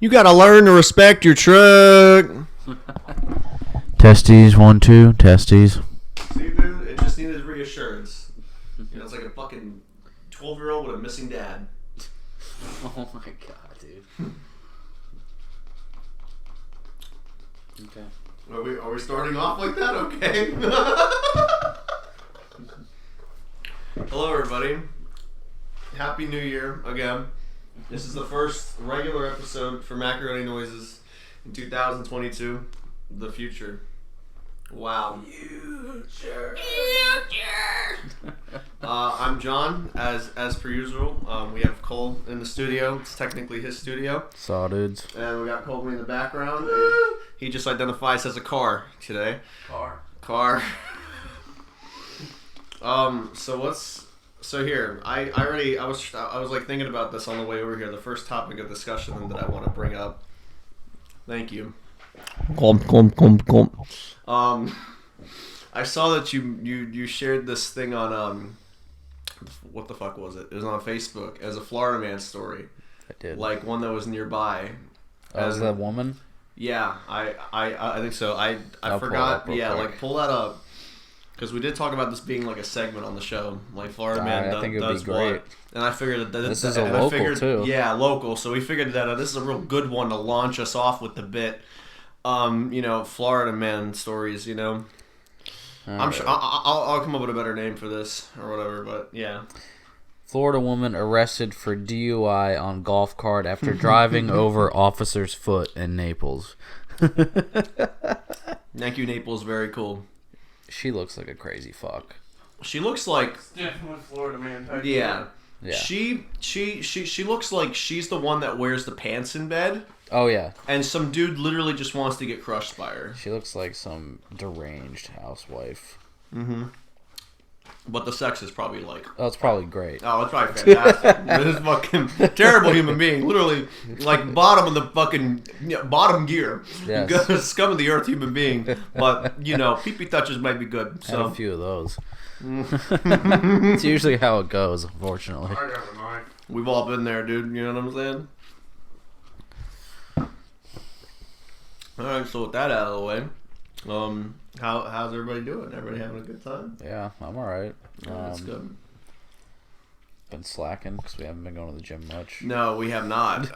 You gotta learn to respect your truck. Testes, 1, 2, testes. See, dude, it just needed reassurance. You know, it's like a fucking 12-year-old with a missing dad. Oh my god, dude. Okay. Are we starting off like that? Okay. Hello, everybody. Happy New Year again. This is the first regular episode for Macaroni Noises in 2022. The future. Wow. Future. I'm John, as per usual. We have Cole in the studio. It's technically his studio. Saw dudes. And we got Colby in the background. He just identifies as a car today. Car. So here, I was like thinking about this on the way over here. The first topic of discussion that I want to bring up. Thank you. I saw that you shared this thing on what the fuck was it? It was on Facebook as a Florida man story. I did. Like one that was nearby. As that woman? Yeah, I think so. I forgot. Yeah, quick. Like pull that up. Because we did talk about this being like a segment on the show, like Florida man I think it would be great. What, and I figured that this is a local too. Yeah, local. So we figured that this is a real good one to launch us off with the bit. Florida man stories. You know, I'm sure I'll come up with a better name for this or whatever. But yeah, Florida woman arrested for DUI on golf cart after driving over officer's foot in Naples. Thank you, Naples. Very cool. She looks like a crazy fuck. She looks like definitely Florida man type. Yeah. Yeah. She looks like she's the one that wears the pants in bed. Oh yeah. And some dude literally just wants to get crushed by her. She looks like some deranged housewife. Mm-hmm. But the sex is probably like... Oh, it's probably great. Oh, it's probably fantastic. This is fucking terrible human being. Literally, like, bottom of the fucking... bottom gear. Yes. Scum of the earth human being. But, pee-pee touches might be good. So. Had a few of those. It's usually how it goes, unfortunately. I got a knife. We've all been there, dude. You know what I'm saying? Alright, so with that out of the way... how's everybody doing? Everybody having a good time? Yeah, I'm alright. That's good. Been slacking because we haven't been going to the gym much. No, we have not.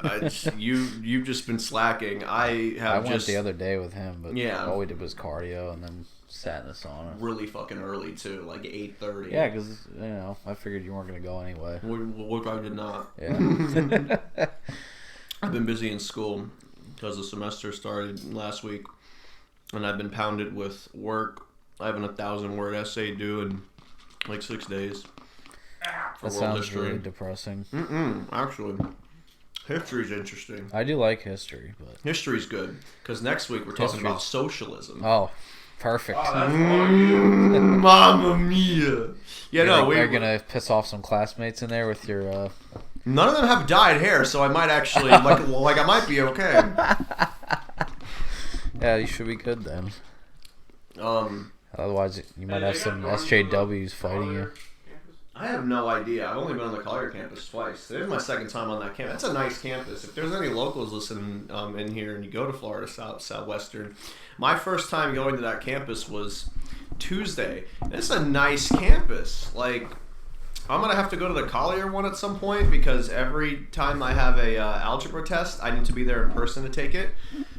You've just been slacking. I went the other day with him, but yeah, all we did was cardio and then sat in the sauna. Really fucking early too, like 8:30. Yeah, because I figured you weren't gonna go anyway. What I did not. Yeah. I've been busy in school because the semester started last week. And I've been pounded with work. I have a 1,000-word essay due in like 6 days. For that sounds history. Really depressing. Actually, history's interesting. I do like history, but history's good because next week we're talking about socialism. Oh, perfect. Oh, that's Mamma mia! Yeah, we're gonna piss off some classmates in there with your. None of them have dyed hair, so I might actually like I might be okay. Yeah, you should be good then. Otherwise, you might have some SJWs fighting you. I have no idea. I've only been on the Collier campus twice. This is my second time on that campus. That's a nice campus. If there's any locals listening in here and you go to Florida Southwestern, my first time going to that campus was Tuesday. It's a nice campus. Like, I'm going to have to go to the Collier one at some point because every time I have a algebra test, I need to be there in person to take it.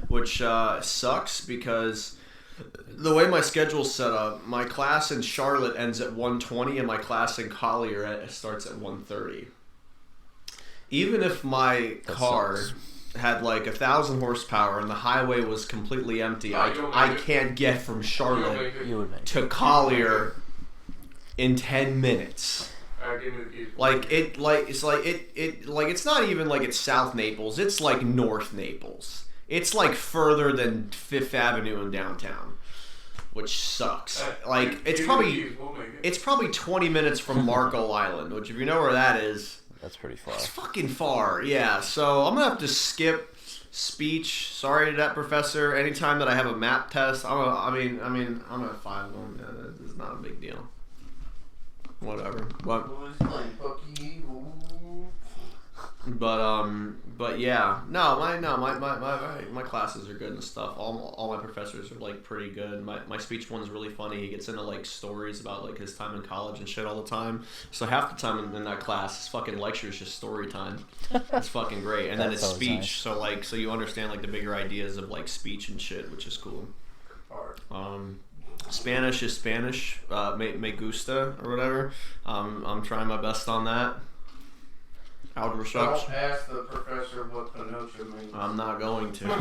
Which sucks because the way my schedule's set up, my class in Charlotte ends at 1:20 and my class in Collier starts at 1:30. Even if my car had like 1,000 horsepower and the highway was completely empty, I can't get from Charlotte to Collier in 10 minutes. It's not even like it's South Naples. It's like North Naples. It's like further than Fifth Avenue in downtown, which sucks. It's probably 20 minutes from Marco Island, which if you know where that is, that's pretty far. It's fucking far, yeah. So I'm gonna have to skip speech. Sorry to that professor. Anytime that I have a map test, I'm gonna file them. Yeah, it's not a big deal. Whatever. But But yeah, my classes are good and stuff. All my professors are like pretty good. My speech one's really funny. He gets into like stories about like his time in college and shit all the time. So half the time in that class, his fucking lecture is just story time. It's fucking great. And then it's speech. Nice. So you understand like the bigger ideas of like speech and shit, which is cool. Spanish is Spanish. Me gusta or whatever. I'm trying my best on that. Algebra sucks. Don't ask the professor what Pinocho means. I'm not going to. You're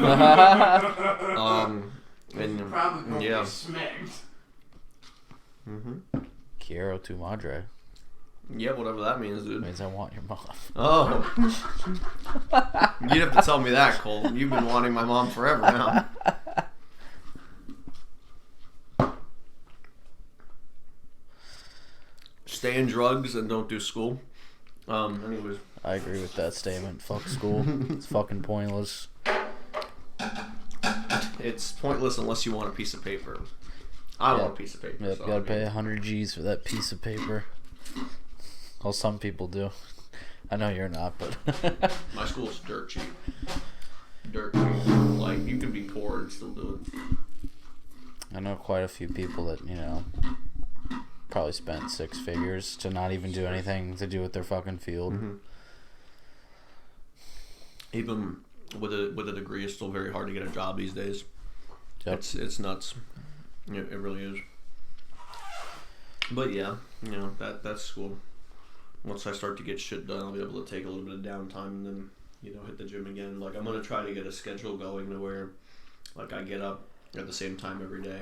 probably going to be smacked. Quiero tu madre. Yeah, whatever that means, dude. It means I want your mom. Oh. You'd have to tell me that, Cole. You've been wanting my mom forever now. Stay in drugs and don't do school. Anyways. I agree with that statement. Fuck school. It's fucking pointless. It's pointless unless you want a piece of paper. I want a piece of paper. Yep, So gotta pay 100 G's for that piece of paper. Well, some people do. I know you're not, but... My school's dirt cheap. Dirt cheap. Like, you can be poor and still do it. I know quite a few people that, you know, probably spent 6 figures to not even do anything to do with their fucking field. Even with a degree, it's still very hard to get a job these days. Yep. It's nuts. It really is. But yeah, you know, that's cool. Once I start to get shit done, I'll be able to take a little bit of downtime and then, you know, hit the gym again. Like, I'm gonna try to get a schedule going to where, like, I get up at the same time every day,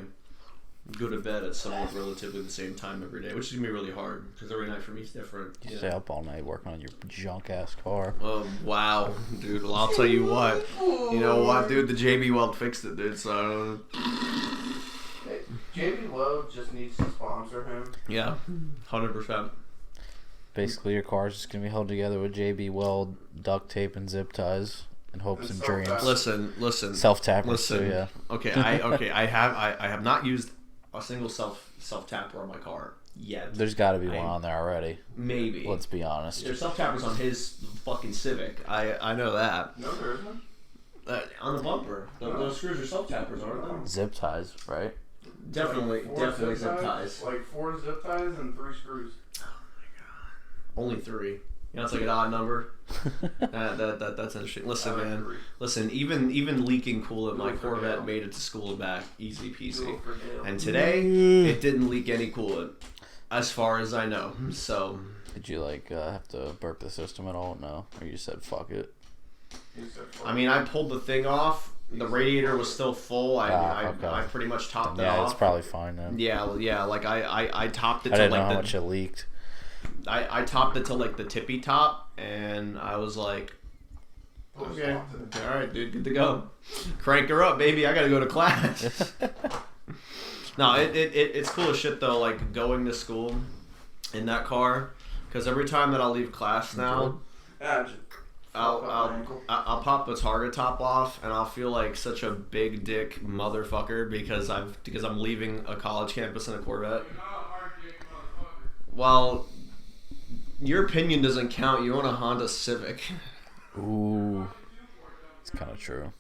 go to bed at somewhat relatively the same time every day, which is gonna be really hard because every night for me is different. You stay up all night working on your junk ass car. Oh wow, dude! Well, I'll tell you what. You know what, dude? The JB Weld fixed it, dude. So. Hey, JB Weld just needs to sponsor him. Yeah, 100%. Basically, your car's just gonna be held together with JB Weld, duct tape, and zip ties, and hopes and dreams. Listen. Self tapper. Listen. Yeah. Okay, I have not used a single self tapper on my car yet. There's got to be one on there already. Maybe. Let's be honest. There's self tappers on his fucking Civic. I know that. No, there isn't. On the bumper, those screws are self tappers, aren't they? Zip ties, right? Definitely zip ties. Like 4 zip ties and 3 screws. Only 3. You know, it's like an odd number. That's interesting. Listen, man. Listen, even leaking coolant, my Corvette made it to school and back, easy peasy. And today, it didn't leak any coolant, as far as I know. So. Did you have to burp the system at all? No, or you said fuck it. I mean, I pulled the thing off. The radiator was still full. I pretty much topped it off. Yeah, it's probably fine then. Yeah. Like I topped it. I didn't know how much it leaked. I topped it to like the tippy top, and I was like, okay, all right, dude, good to go. Crank her up, baby. I gotta go to class. No, it's cool as shit though. Like going to school in that car, because every time that I'll leave class now, I'll pop the target top off, and I'll feel like such a big dick motherfucker because I'm leaving a college campus in a Corvette. Well, your opinion doesn't count. You own a Honda Civic. Ooh, it's kind of true.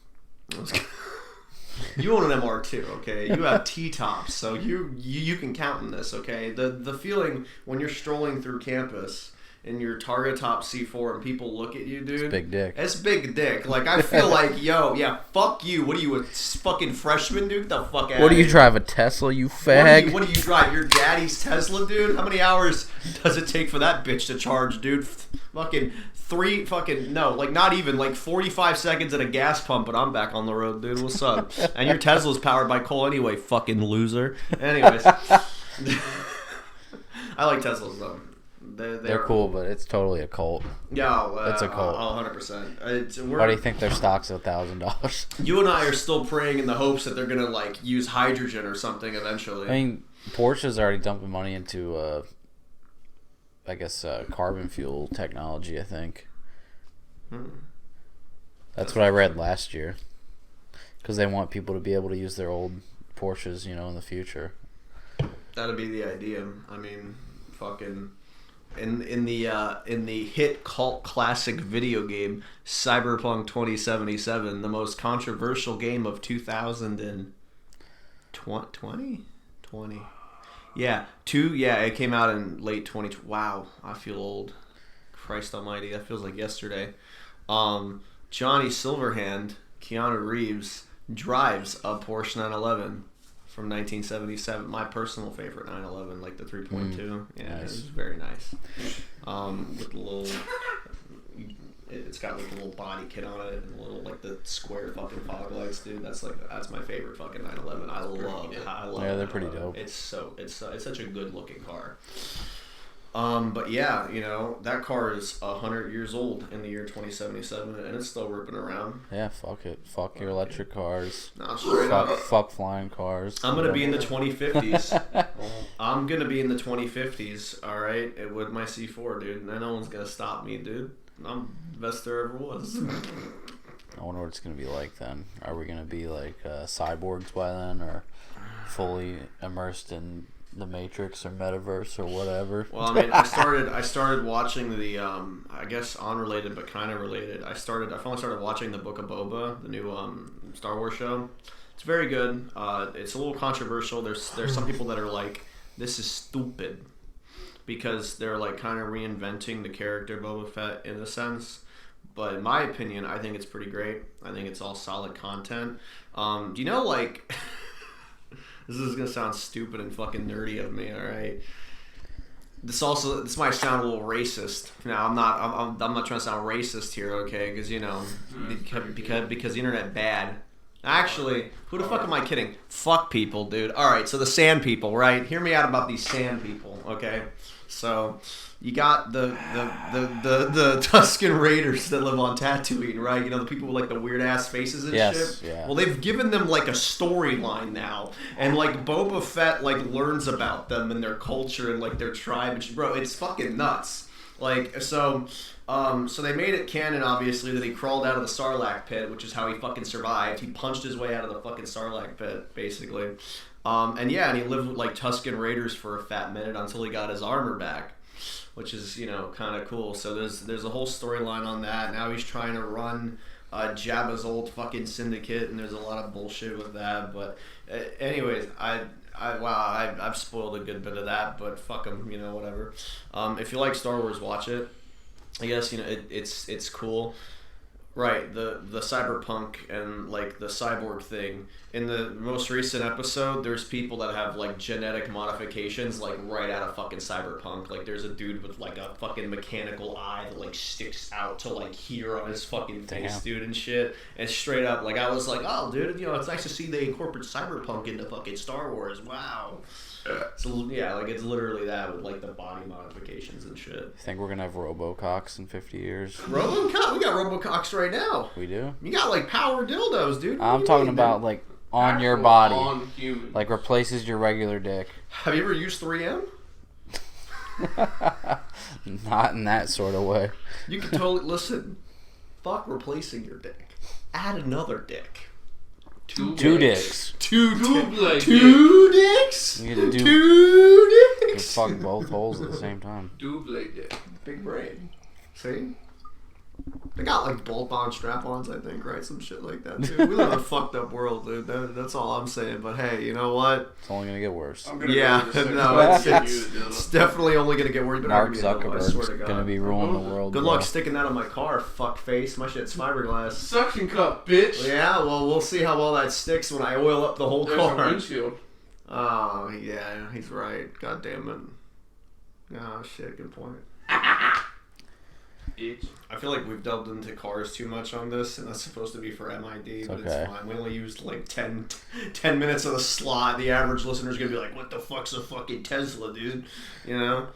You own an MR2, okay? You have T-tops, so you can count in this, okay? The feeling when you're strolling through campus in your Targa Top C4 and people look at you, dude. It's big dick. It's big dick. Like, I feel like, yo, yeah, fuck you. What are you, a fucking freshman, dude? Get the fuck out What of do you here. drive, a Tesla, you fag? What do you drive? Your daddy's Tesla, dude? How many hours does it take for that bitch to charge, dude? Fucking not even, like 45 seconds at a gas pump, but I'm back on the road, dude. What's up? And your Tesla's powered by coal anyway, fucking loser. Anyways. I like Teslas, though. They're cool, but it's totally a cult. Yeah, it's a cult. 100%. Why do you think their stock's $1,000? You and I are still praying in the hopes that they're gonna like use hydrogen or something eventually. I mean, Porsche's already dumping money into, carbon fuel technology. I think. That's what I read last year. Because they want people to be able to use their old Porsches, in the future. That'd be the idea. I mean, fucking. in the hit cult classic video game Cyberpunk 2077, the most controversial game of 2020. Yeah, it came out in late 2020. Wow, I feel old. Christ almighty, that feels like yesterday. Johnny Silverhand, Keanu Reeves, drives a Porsche 911 from 1977. My personal favorite 911, like the 3.2. Yeah, nice. It was very nice. With the little... It's got like a little body kit on it and a little like the square fucking fog lights, dude. That's my favorite fucking 911. I love it. Yeah, they're pretty dope. It's such a good looking car. But yeah, you know, that car is 100 years old in the year 2077 and it's still ripping around. Yeah, fuck it. Fuck your electric cars. Nah, straight up. Fuck flying cars. I'm gonna be in the 2050s. I'm gonna be in the 2050s, alright? With my C4, dude. And no one's gonna stop me, dude. I'm the best there ever was. I wonder what it's going to be like then. Are we going to be like cyborgs by then, or fully immersed in the Matrix or Metaverse or whatever? Well, I mean, I started watching the I guess unrelated but kind of related. I finally started watching the Book of Boba, the new Star Wars show. It's very good. It's a little controversial. There's some people that are like, this is stupid, because they're like kind of reinventing the character Boba Fett in a sense. But in my opinion, I think it's pretty great. I think it's all solid content. Do you know, like, this is gonna sound stupid and fucking nerdy of me, all right? This might sound a little racist. Now, I'm not trying to sound racist here, okay? Because you know, because the internet bad. Actually, who the fuck am I kidding? Fuck people, dude. All right, so the sand people, right? Hear me out about these sand people, okay? So you got the Tusken Raiders that live on Tatooine, right? You know, the people with like the weird ass faces and shit. Yeah. Well, they've given them like a storyline now, and like Boba Fett like learns about them and their culture and like their tribe. And bro, it's fucking nuts. Like so they made it canon, obviously, that he crawled out of the Sarlacc pit, which is how he fucking survived. He punched his way out of the fucking Sarlacc pit, basically. And he lived with like Tusken Raiders for a fat minute until he got his armor back, which is, you know, kind of cool. So there's a whole storyline on that. Now he's trying to run Jabba's old fucking syndicate, and there's a lot of bullshit with that. But anyways, I've spoiled a good bit of that, but fuck them, you know, whatever. If you like Star Wars, watch it. I guess, you know, it's cool. Right, the cyberpunk and like the cyborg thing. In the most recent episode, there's people that have like genetic modifications like right out of fucking cyberpunk. Like there's a dude with like a fucking mechanical eye that like sticks out to like here on his fucking face, dude, and shit. And straight up, like I was like, oh, dude, you know, it's nice to see they incorporate cyberpunk into fucking Star Wars. Wow. So yeah, like it's literally that with like the body modifications and shit. You think we're gonna have Robococks in 50 years? Robocock? We got Robococks right now. We do? You got like power dildos, dude. I'm talking about like on your body. On humans. Like replaces your regular dick. Have you ever used 3M? Not in that sort of way. You can totally listen. Fuck replacing your dick. Add another dick. Two dicks. Two dicks. You get to do. Two You dicks. fuck both holes at the same time. Double dick. Big brain. See? They got like bolt-on strap-ons, I think, right? Some shit like that too. We live in a fucked up world, dude. That's all I'm saying. But hey, you know what? It's only gonna get worse. Yeah, no, it's definitely only gonna get worse. Mark Zuckerberg's gonna be ruling the world. Good luck sticking that on my car, fuck face. My shit's fiberglass. Suction cup, bitch. Yeah, well, we'll see how well that sticks when I oil up the whole There's car. a windshield. Oh, yeah, he's right. God damn it. Oh, shit, good point. Bitch. I feel like we've delved into cars too much on this, and that's supposed to be for MID, but okay. It's fine. We only used like 10 minutes of the slot. The average listener's gonna be like, what the fuck's a fucking Tesla, dude? You know?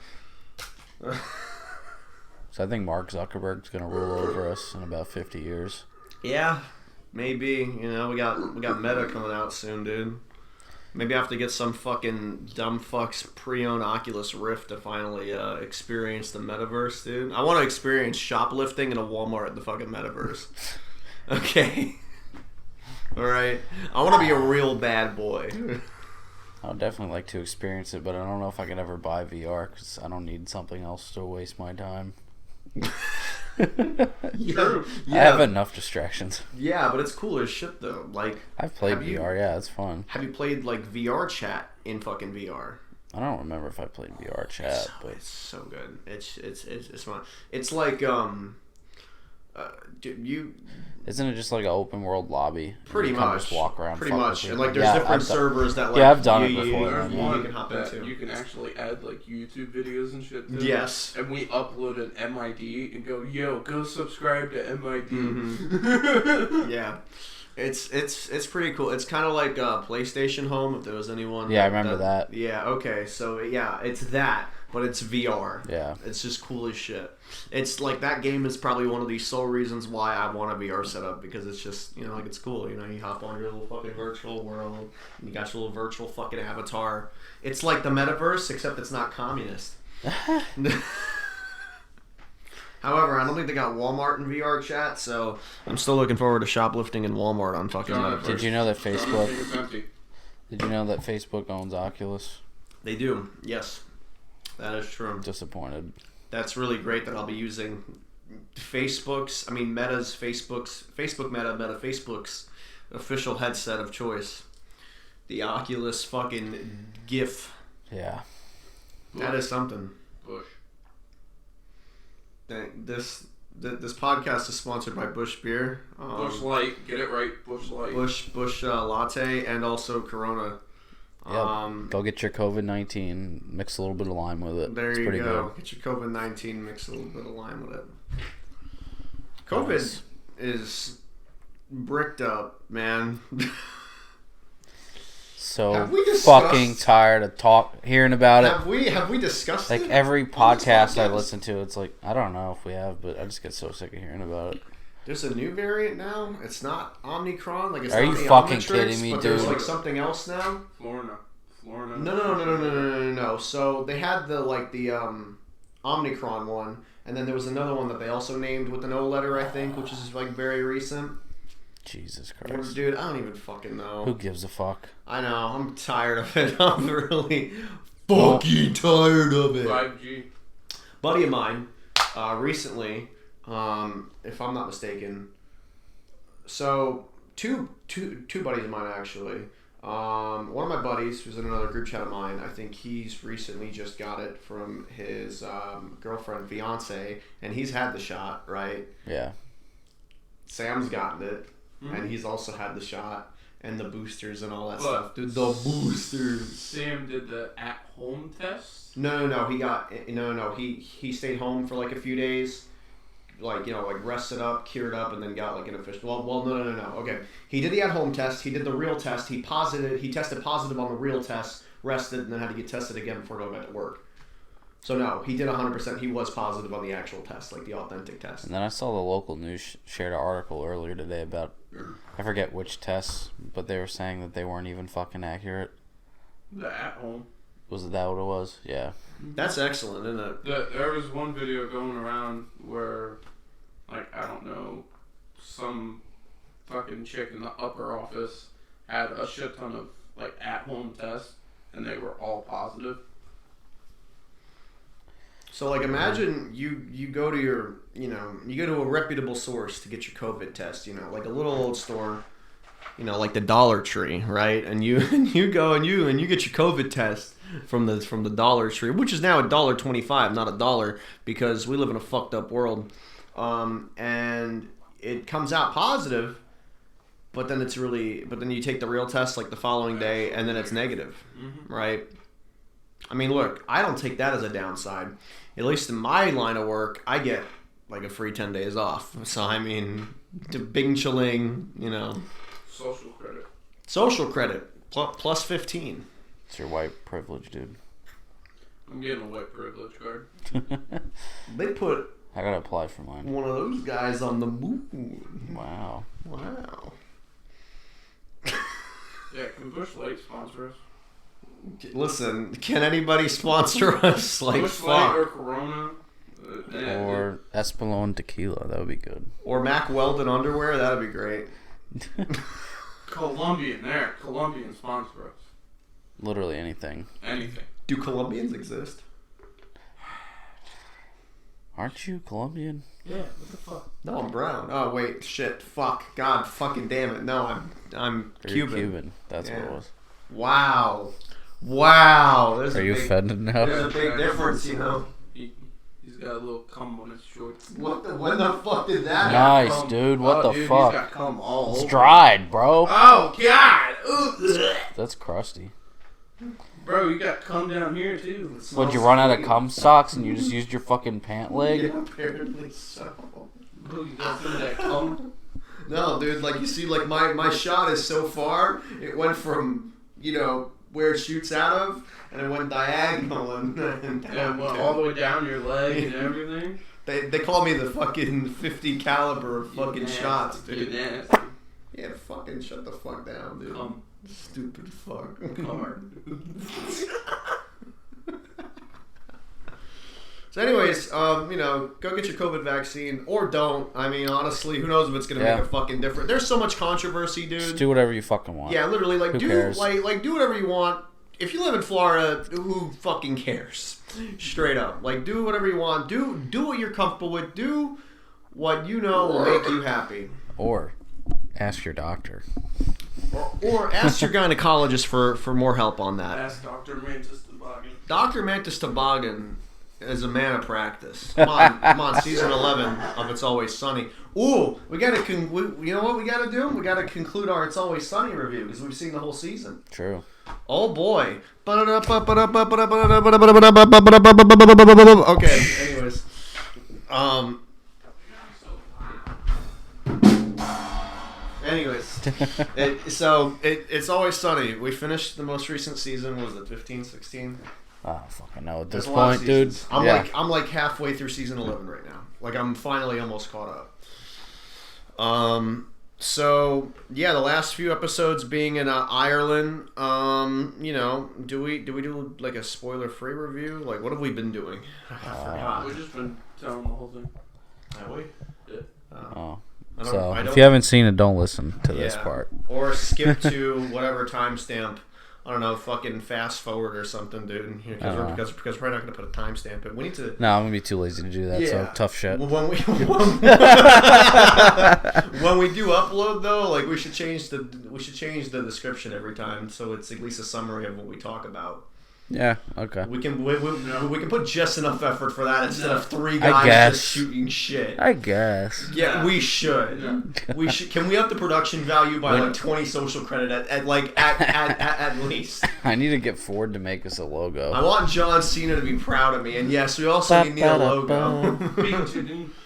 So I think Mark Zuckerberg's gonna rule over us in about 50 years. Yeah, maybe. You know, we got Meta coming out soon, dude. Maybe I have to get some fucking dumb fucks pre-owned Oculus Rift to finally experience the metaverse, dude. I want to experience shoplifting in a Walmart in the fucking metaverse. Okay. All right. I want to be a real bad boy. I would definitely like to experience it, but I don't know if I could ever buy VR because I don't need something else to waste my time. True. I have enough distractions. Yeah, but it's cool as shit though. Like, I've played VR. Yeah, it's fun. Have you played like VR chat in fucking VR? I don't remember if I played VR chat, but it's so good. It's fun. It's like isn't it just like an open world lobby? Pretty you much. Just walk around. Pretty much. And like there's different servers that like I've done it before. You can hop into. You can actually add like YouTube videos and shit to Yes. it. And we upload an MID and go, yo, go subscribe to MID. Mm-hmm. Yeah. It's pretty cool. It's kind of like PlayStation Home, if there was anyone. Yeah, I remember that. Yeah, okay. So, yeah, it's that, but it's VR. Yeah. It's just cool as shit. It's like that game is probably one of the sole reasons why I want a VR setup, because it's just, you know, like it's cool. You know, you hop on your little fucking virtual world, and you got your little virtual fucking avatar. It's like the metaverse, except it's not communist. However, I don't think they got Walmart in VR chat, so I'm still looking forward to shoplifting in Walmart on fucking Metaverse. Did you know that Facebook? Did you know that Facebook owns Oculus? They do. Yes, that is true. Disappointed. That's really great that I'll be using Facebook's official headset of choice, the Oculus fucking GIF. Yeah. That is something. Bush. This podcast is sponsored by Bush Beer. Bush Light, get it right, Bush Light. Bush Latte, and also Corona. Yep. Go get your COVID-19, mix a little bit of lime with it. There it's you pretty go. Good. Get your COVID-19, mix a little bit of lime with it. COVID is bricked up, man. So fucking tired of hearing about it. Have we discussed like it? Every podcast I listen to, it's like, I don't know if we have, but I just get so sick of hearing about it. There's a new variant now. It's not Omicron. Like, it's Are not you the fucking Omnitrix, kidding me, but dude? There's like something else now. Florida. No. So they had the Omicron one, and then there was another one that they also named with an O letter, I think, which is like very recent. Jesus Christ. Dude, I don't even fucking know. Who gives a fuck? I know. I'm tired of it. I'm really fucking tired of it. 5G. Buddy of mine, recently, if I'm not mistaken, so two buddies of mine actually. One of my buddies, who's in another group chat of mine, I think he's recently just got it from his girlfriend, fiance, and he's had the shot, right? Yeah. Sam's gotten it, and he's also had the shot and the boosters and all that stuff. Dude, the boosters. Sam did the at-home test? No. He stayed home for like a few days, like rested up, cured up, and then got like an official. Well, no. Okay, he did the at-home test. He did the real test. He tested positive on the real test, rested, and then had to get tested again before going back to work. So no, he did 100%. He was positive on the actual test, like the authentic test. And then I saw the local news shared an article earlier today about, I forget which tests, but they were saying that they weren't even fucking accurate. The at-home. Was that what it was? Yeah. That's excellent, isn't it? There was one video going around where, like, I don't know, some fucking chick in the upper office had a shit ton of, like, at-home tests, and they were all positive. So, like, imagine you go to you go to a reputable source to get your COVID test, like a little old store, like the Dollar Tree, right? And you go and you get your COVID test from the Dollar Tree, which is now $1.25, not $1, because we live in a fucked up world. And it comes out positive, but then you take the real test like the following day, and then it's negative, right? I mean, look, I don't take that as a downside. At least in my line of work, I get like a free 10 days off. So, I mean, bing chilling, Social credit, plus 15. It's your white privilege, dude. I'm getting a white privilege card. They put I gotta apply for mine. one of those guys on the moon. Wow. Yeah, can Bush Light sponsor us? Listen, can anybody sponsor us? Like, Bush Light or Corona? Or Espolón tequila, that would be good. Or Mac Weldon underwear, that'd be great. Colombian sponsor us. Literally anything. Anything. Do Colombians exist? Aren't you Colombian? Yeah, what the fuck? No, I'm brown. Oh wait, shit, fuck, God, fucking damn it. No, I'm You're Cuban. Cuban. That's what it was. Wow. There's Are you offended now? There's a big difference, you know. He's got a little cum on his shorts. When the fuck did that Nice, happen? dude. What the He's fuck? got cum all It's over. dried, bro. Oh, God. Ooh. That's crusty. Bro, you got cum down here, too. What'd you run out of cum socks and you just used your fucking pant leg? Yeah, apparently so. Bro, you got some of that cum? No, dude, like you see, like my shot is so far, it went from, you know, where it shoots out of, and it went diagonal and Yeah, well, all the way down your leg and everything. They call me the fucking 50 caliber of fucking shots, dude. You nasty. Yeah, fucking shut the fuck down, dude. Cum. Stupid fuck. Hard. So anyways, you know, go get your COVID vaccine or don't. I mean, honestly, who knows if it's gonna make a fucking difference. There's so much controversy, dude. Just do whatever you fucking want. Yeah, literally, like Who do cares? like do whatever you want. If you live in Florida, who fucking cares? Straight up, like do whatever you want. Do what you're comfortable with. Do what you know will make you happy. Or ask your doctor. Or ask your gynecologist for more help on that. Ask Dr. Mantis Toboggan. Dr. Mantis Toboggan is a man of practice. Come on, season 11 of It's Always Sunny. Ooh, we gotta, you know what we gotta do? We gotta conclude our It's Always Sunny review because we've seen the whole season. True. Oh boy. Okay, anyways. It's Always Sunny. We finished the most recent season. What was it 15, 16? I don't fucking know at this There's a lot of point, dude. seasons. I'm like halfway through season 11 right now. Like I'm finally almost caught up. So yeah, the last few episodes being in Ireland. You know, do we do like a spoiler-free review? Like, what have we been doing? I forgot. We've just been telling the whole thing. Have we? Yeah. Oh. I don't- So I don't- if you haven't seen it, don't listen to this part. Or skip to whatever timestamp. I don't know, fucking fast forward or something, dude. Because we're probably not going to put a timestamp in. We need to. No, I'm gonna be too lazy to do that. So tough shit. When we when we do upload though, like we should change the description every time so it's at least a summary of what we talk about. Yeah. Okay. We can put just enough effort for that instead of three guys just shooting shit. I guess. Yeah, we should. Yeah. We should. Can we up the production value by like 20 social credit at least? I need to get Ford to make us a logo. I want John Cena to be proud of me, and yes, we also need a logo.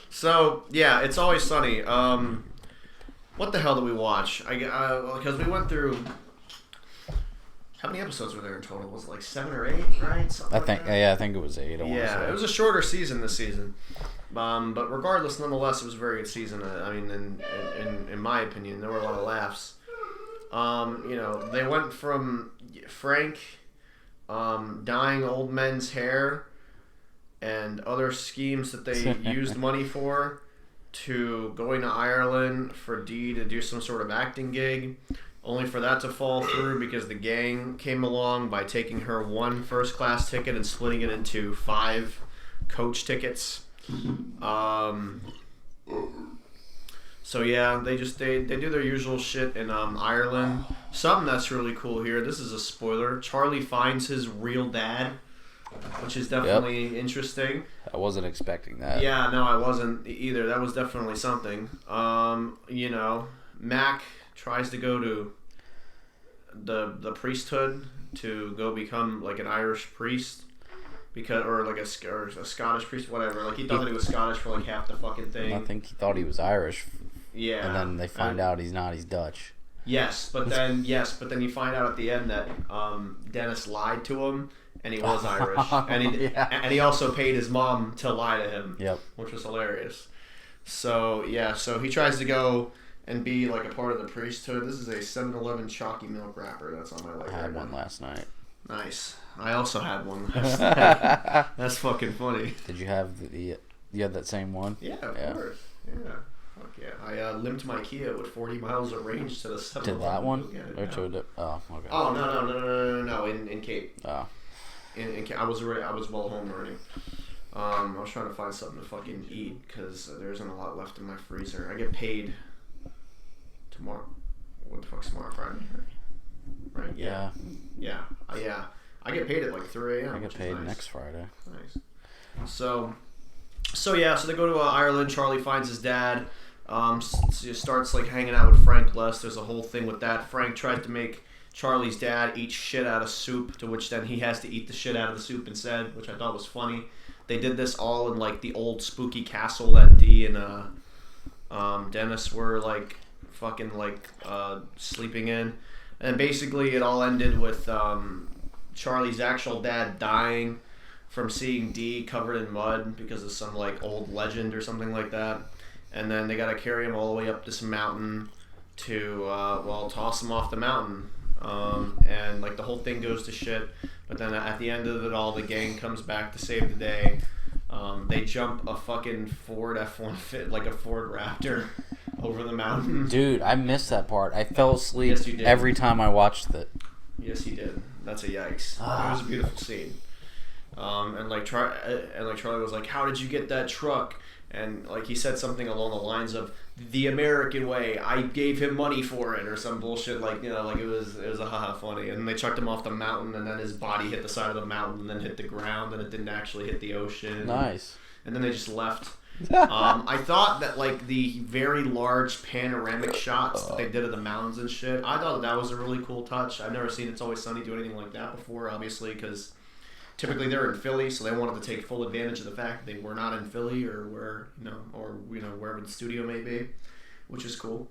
So yeah, It's Always Sunny. What the hell did we watch? Because we went through. How many episodes were there in total? Was it like 7 or 8, right? Something I think. like that? Yeah, I think it was 8. It was a shorter season this season. But regardless, nonetheless, it was a very good season. I mean, in my opinion, there were a lot of laughs. You know, they went from Frank dyeing old men's hair and other schemes that they used money for to going to Ireland for Dee to do some sort of acting gig, only for that to fall through because the gang came along by taking her one first-class ticket and splitting it into 5 coach tickets. So yeah, they do their usual shit in Ireland. Something that's really cool here. This is a spoiler. Charlie finds his real dad, which is definitely interesting. I wasn't expecting that. Yeah, no, I wasn't either. That was definitely something. You know, Mac tries to go to the priesthood to go become like an Irish priest. Or a Scottish priest, whatever. Like he thought that he was Scottish for like half the fucking thing. I think he thought he was Irish. Yeah. And then they find out he's not. He's Dutch. Yes, but then you find out at the end that Dennis lied to him and he was Irish, and he also paid his mom to lie to him. Yep. Which was hilarious. So yeah, so he tries to go and be like a part of the priesthood. This is a 7-Eleven chalky milk wrapper that's on my leg. I had one last night. Nice. I also had one last night. That's fucking funny. Did you have you had that same one? Yeah, of course. Yeah. Fuck yeah. I limped my Kia with 40 miles of range to the 7-Eleven. Did that one? Or to it? Oh, okay. Oh no! In Cape. Oh. In I was well home already. I was trying to find something to fucking eat because there isn't a lot left in my freezer. I get paid tomorrow. What the fuck's tomorrow? Friday, right? Yeah. Yeah. I get paid at like 3 a.m. I get paid next Friday. Nice. So they go to Ireland. Charlie finds his dad. Starts like hanging out with Frank less. There's a whole thing with that. Frank tries to make Charlie's dad eat shit out of soup, to which then he has to eat the shit out of the soup instead, which I thought was funny. They did this all in like the old spooky castle that Dee and Dennis were like fucking like sleeping in, and basically it all ended with Charlie's actual dad dying from seeing Dee covered in mud because of some like old legend or something like that. And then they gotta carry him all the way up this mountain to toss him off the mountain. And like the whole thing goes to shit. But then at the end of it all, the gang comes back to save the day. They jump a fucking Ford F-150, like a Ford Raptor, over the mountain. Dude, I missed that part. I fell asleep every time I watched it. Yes, he did. That's a yikes. It was a beautiful scene. And Charlie was like, "How did you get that truck?" And like he said something along the lines of "the American way. I gave him money for it," or some bullshit like like it was a haha funny. And they chucked him off the mountain, and then his body hit the side of the mountain, and then hit the ground, and it didn't actually hit the ocean. Nice. And then they just left. I thought that like the very large panoramic shots that they did of the mountains and shit, I thought that was a really cool touch. I've never seen It's Always Sunny do anything like that before, obviously, because typically they're in Philly, so they wanted to take full advantage of the fact that they were not in Philly or wherever the studio may be, which is cool.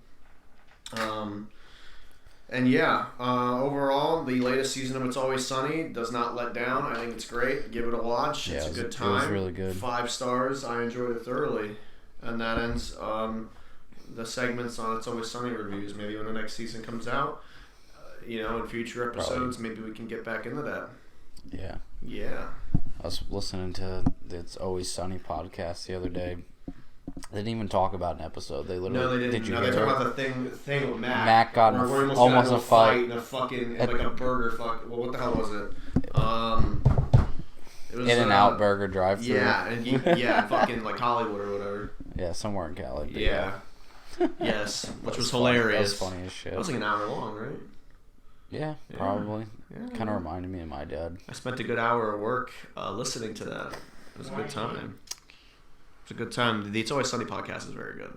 Overall, the latest season of It's Always Sunny does not let down. I think it's great. Give it a watch. It's a good time. It was really good. 5 stars. I enjoyed it thoroughly. And that ends the segments on It's Always Sunny reviews. Maybe when the next season comes out, in future episodes, maybe we can get back into that. Yeah. Yeah. I was listening to the It's Always Sunny podcast the other day. They didn't even talk about an episode. They literally. No, they didn't. Did you no, hear they talked it? about the thing with Mac. Mac got in where he almost got a fight. In a fucking like a burger fuck. Well, what the hell was it? It was In-N-Out burger drive-thru. Yeah, and fucking like Hollywood or whatever. Yeah, somewhere in Cali. Yeah. Yes, which was hilarious. That was funny as shit. That was like an hour long, right? Yeah, probably. Yeah. Kind of reminded me of my dad. I spent a good hour at work listening to that. It was a good time. It's a good time. The It's Always Sunny podcast is very good.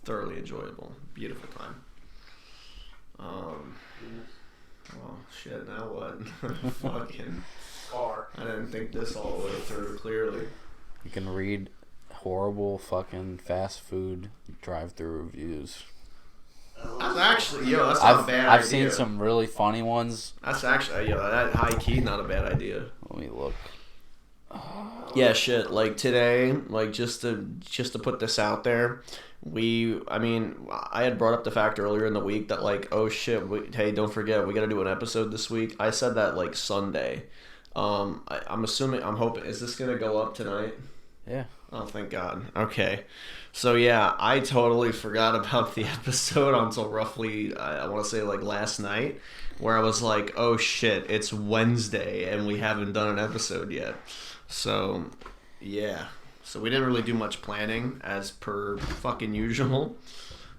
Thoroughly enjoyable. Beautiful time. Well, shit, now what? Fucking. I didn't think this all the way through clearly. You can read horrible fucking fast food drive-thru reviews. That's actually, that's not a bad idea. I've seen some really funny ones. That's actually, that high key, not a bad idea. Let me look. Yeah, shit. Like today, like just to put this out there, I had brought up the fact earlier in the week that like, oh shit, hey, don't forget, we got to do an episode this week. I said that like Sunday. I'm hoping, is this gonna go up tonight? Yeah. Oh, thank God. Okay. So yeah, I totally forgot about the episode until roughly, I want to say like last night, where I was like, oh shit, it's Wednesday and we haven't done an episode yet. So, yeah. So we didn't really do much planning as per fucking usual.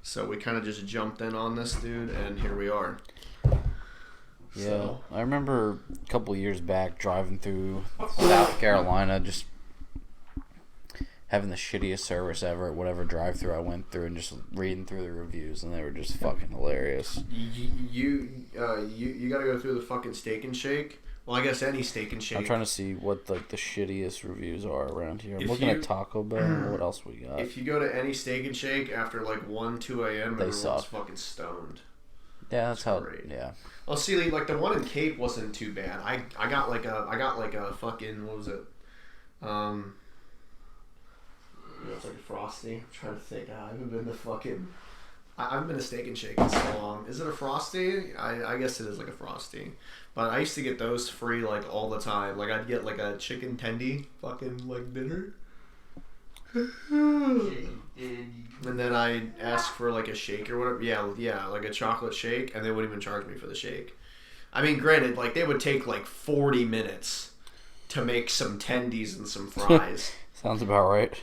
So we kind of just jumped in on this, dude, and here we are. Yeah. So. I remember a couple years back driving through South Carolina, just having the shittiest service ever at whatever drive-thru I went through, and just reading through the reviews, and they were just fucking hilarious. You got to go through the fucking Steak and Shake. Well, I guess any Steak and Shake. I'm trying to see what the shittiest reviews are around here. I'm looking at Taco Bell. What else we got? If you go to any Steak and Shake after like 1, 2 a.m., everyone's fucking stoned. Yeah, that's how. Great. Yeah. Well, see, like the one in Cape wasn't too bad. I got like a fucking, what was it? It's like a Frosty. I'm trying to think. I haven't been to fucking. I haven't been to Steak and Shake in so long. Is it a Frosty? I guess it is like a Frosty. But I used to get those free like all the time. Like I'd get like a chicken tendy fucking like dinner. and then I asked for like a shake or whatever. Yeah, like a chocolate shake, and they wouldn't even charge me for the shake. I mean, granted, like they would take like 40 minutes to make some tendies and some fries. Sounds about right.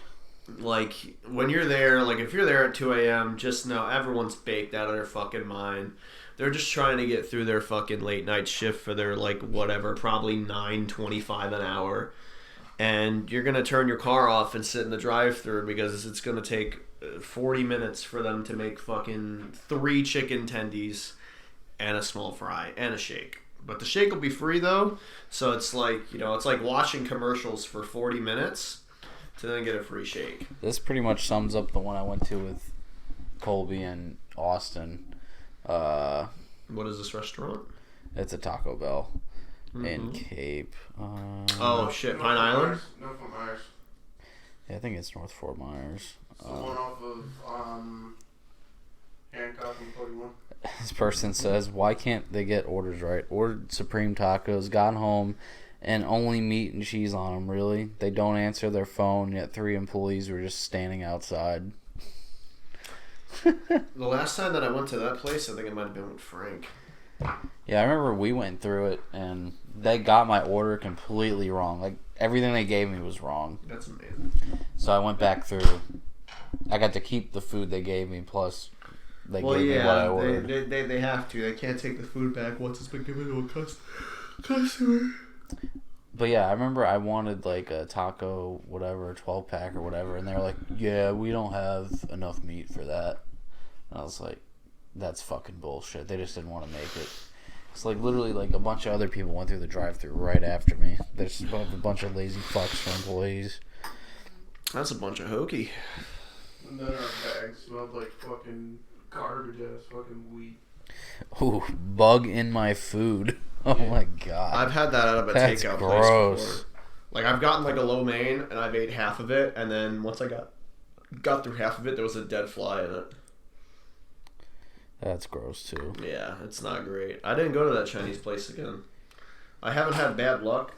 Like when you're there, like if you're there at 2 a.m., just know everyone's baked out of their fucking mind. They're just trying to get through their fucking late night shift for their like whatever, probably $9.25 an hour. And you're going to turn your car off and sit in the drive-thru because it's going to take 40 minutes for them to make fucking 3 chicken tendies and a small fry and a shake. But the shake will be free though. So it's like, you know, it's like watching commercials for 40 minutes to then get a free shake. This pretty much sums up the one I went to with Colby and Austin. What is this restaurant? It's a Taco Bell in Cape. Oh shit, Pine Island? North Fort Myers. Yeah, I think it's North Fort Myers. It's the one off of Hancock and 41. This person says, why can't they get orders right? Ordered Supreme Tacos, got home, and only meat and cheese on them, really? They don't answer their phone, yet 3 employees were just standing outside. The last time that I went to that place, I think it might have been with Frank. Yeah, I remember we went through it, and they got my order completely wrong. Like, everything they gave me was wrong. That's amazing. So I went back through. I got to keep the food they gave me, plus they gave me what I ordered. They have to. They can't take the food back once it's been given to a customer. But yeah, I remember I wanted like a taco, whatever, 12-pack or whatever, and they were like, yeah, we don't have enough meat for that. And I was like, that's fucking bullshit. They just didn't want to make it. It's like literally like a bunch of other people went through the drive-thru right after me. There's a bunch of lazy fucks for employees. That's a bunch of hokey. And then our bag smelled like fucking garbage ass fucking weed. Ooh, bug in my food. Oh my god. I've had that out of a takeout place before. Like I've gotten like a lo mein and I've ate half of it, and then once I got through half of it, there was a dead fly in it. That's gross too. Yeah, it's not great. I didn't go to that Chinese place again. I haven't had bad luck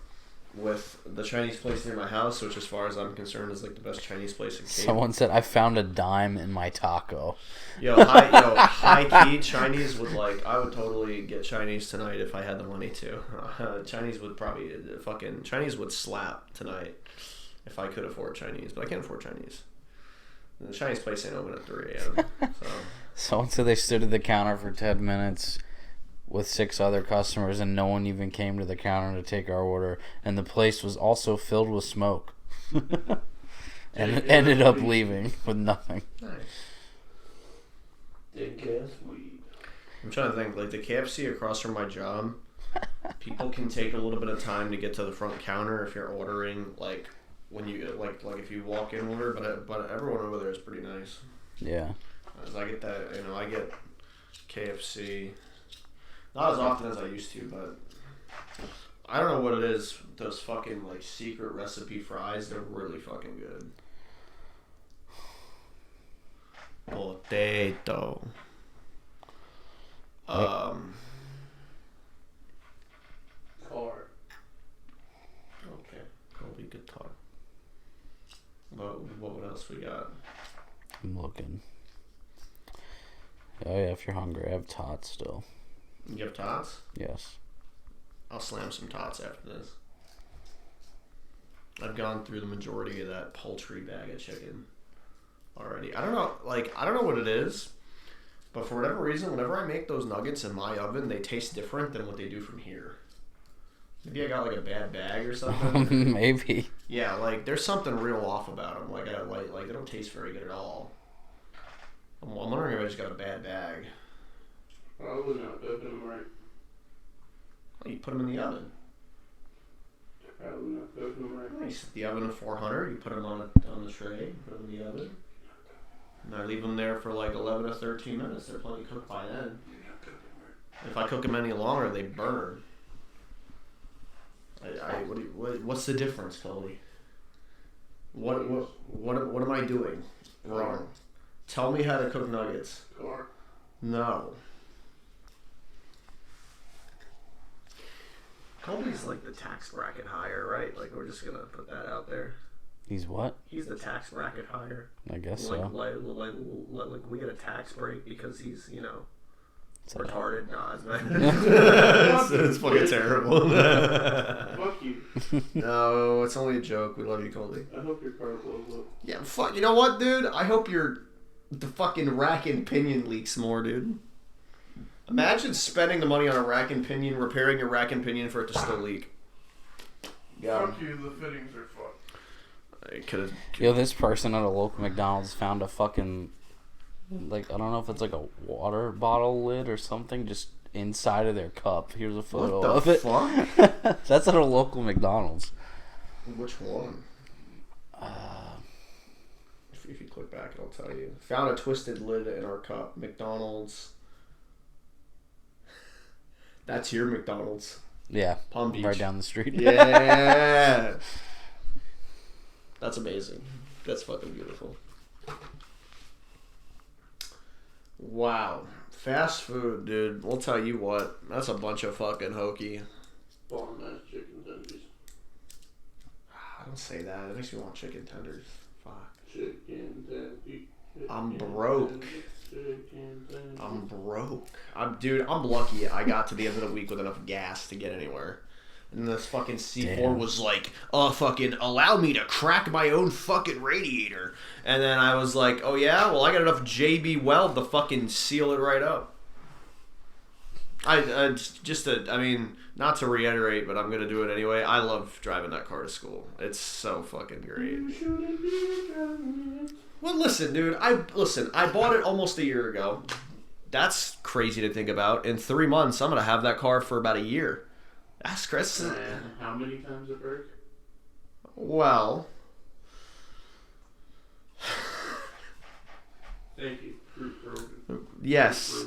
with the Chinese place near my house, which as far as I'm concerned is like the best Chinese place in Cape. Someone said, I found a dime in my taco. High key, Chinese would like, I would totally get Chinese tonight if I had the money to. Chinese would slap tonight if I could afford Chinese, but I can't afford Chinese. The Chinese place ain't open at 3 a.m. So. Someone said they stood at the counter for 10 minutes with 6 other customers and no one even came to the counter to take our order, and the place was also filled with smoke. And it ended up leaving with nothing. Nice. Dick ass weed. I'm trying to think, like the KFC across from my job, people can take a little bit of time to get to the front counter if you're ordering, like when you like if you walk in order, but everyone over there is pretty nice. Yeah. As I get that, I get KFC. Not as often as I used to, but I don't know what it is. Those fucking like secret recipe fries, they're really fucking good. Potato. Car. Okay, Colby, good talk. What else we got? I'm looking. Oh yeah, if you're hungry, I have tots still. You have tots? Yes. I'll slam some tots after this. I've gone through the majority of that poultry bag of chicken already. I don't know what it is, but for whatever reason, whenever I make those nuggets in my oven, they taste different than what they do from here. Maybe I got like a bad bag or something. Maybe. Yeah, like there's something real off about them. Like they don't taste very good at all. I'm wondering if I just got a bad bag. Probably not cooking them right. Well, you put them in the oven. Probably not cooking them right. You set the oven at 400. You put them on the tray. Put them in the oven. And I leave them there for like 11 to 13 minutes. They're plenty cooked by then. If I cook them any longer, they burn. What's the difference, Cody? What am I doing wrong? Tell me how to cook nuggets. Car. No. Colby's like the tax bracket higher, right? Like we're just gonna put that out there. He's what? He's the tax bracket higher. I guess like, so. Like we get a tax break because he's, you know, It's retarded. Nah, it's fucking terrible. Fuck you. No, it's only a joke. We love you, Colby. I hope your car blows up. Yeah, fuck. You know what, dude? I hope the fucking rack and pinion leaks more, dude. Imagine spending the money on a rack and pinion, repairing your rack and pinion for it to still leak. Yeah. Fuck you, the fittings are fucked. I could've... Yo, this person at a local McDonald's found a fucking, like, I don't know if it's like a water bottle lid or something, just inside of their cup. Here's a photo of it. What the fuck? That's at a local McDonald's. Which one? If you click back, it'll tell you. Found a twisted lid in our cup. McDonald's. That's your McDonald's. Yeah, Palm Beach. right down the street. Yeah. That's amazing. That's fucking beautiful. Wow. Fast food, dude. We'll tell you what. That's a bunch of fucking hokey. Bomb ass chicken tenders. Don't say that. It makes me want chicken tenders. Fuck. Chicken tenders. I'm broke. I'm broke. I'm lucky I got to the end of the week with enough gas to get anywhere. And this fucking C4 was like, fucking allow me to crack my own fucking radiator. And then I was like, oh yeah? Well, I got enough JB Weld to fucking seal it right up. I mean, not to reiterate, but I'm going to do it anyway. I love driving that car to school. It's so fucking great. Well, listen, dude. I bought it almost a year ago. That's crazy to think about. In 3 months, I'm going to have that car for about a year. That's crazy. And how many times it broke? Well. Thank you. Broken. Yes.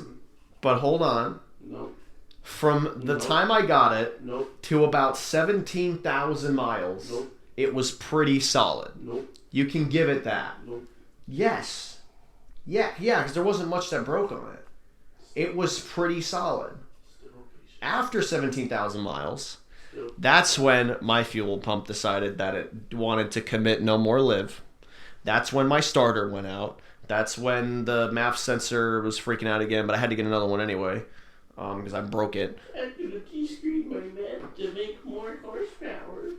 But hold on. Nope. From the time I got it Nope. to about 17,000 miles, Nope. it was pretty solid. Nope. You can give it that. Nope. Yes. Yeah, because there wasn't much that broke on it. It was pretty solid. After 17,000 miles, that's when my fuel pump decided that it wanted to commit no more live. That's when my starter went out. That's when the MAF sensor was freaking out again, but I had to get another one anyway because I broke it. After the key screen my map to make more horsepower.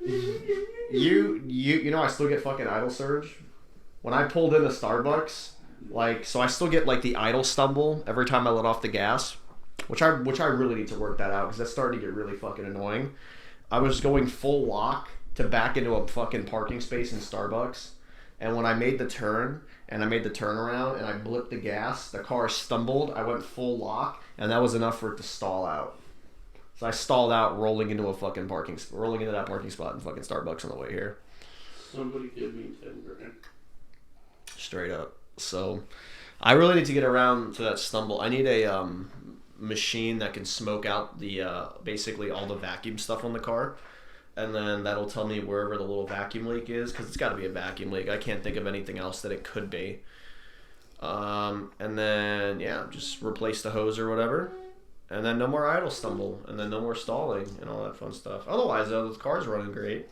You know I still get fucking idle surge. When I pulled into Starbucks, so I still get like the idle stumble every time I let off the gas, which I really need to work that out because that's starting to get really fucking annoying. I was going full lock to back into a fucking parking space in Starbucks, and when I made the turn and I made the turnaround and I blipped the gas, the car stumbled. I went full lock, and that was enough for it to stall out. So I stalled out, rolling into that parking spot in fucking Starbucks on the way here. Somebody give me 10 grand. Straight up. So I really need to get around to that stumble. I need a machine that can smoke out the basically all the vacuum stuff on the car, and then that'll tell me wherever the little vacuum leak is, because it's got to be a vacuum leak. I can't think of anything else that it could be. And then just replace the hose or whatever, and then no more idle stumble, and then no more stalling and all that fun stuff. Otherwise, though, the car's running great.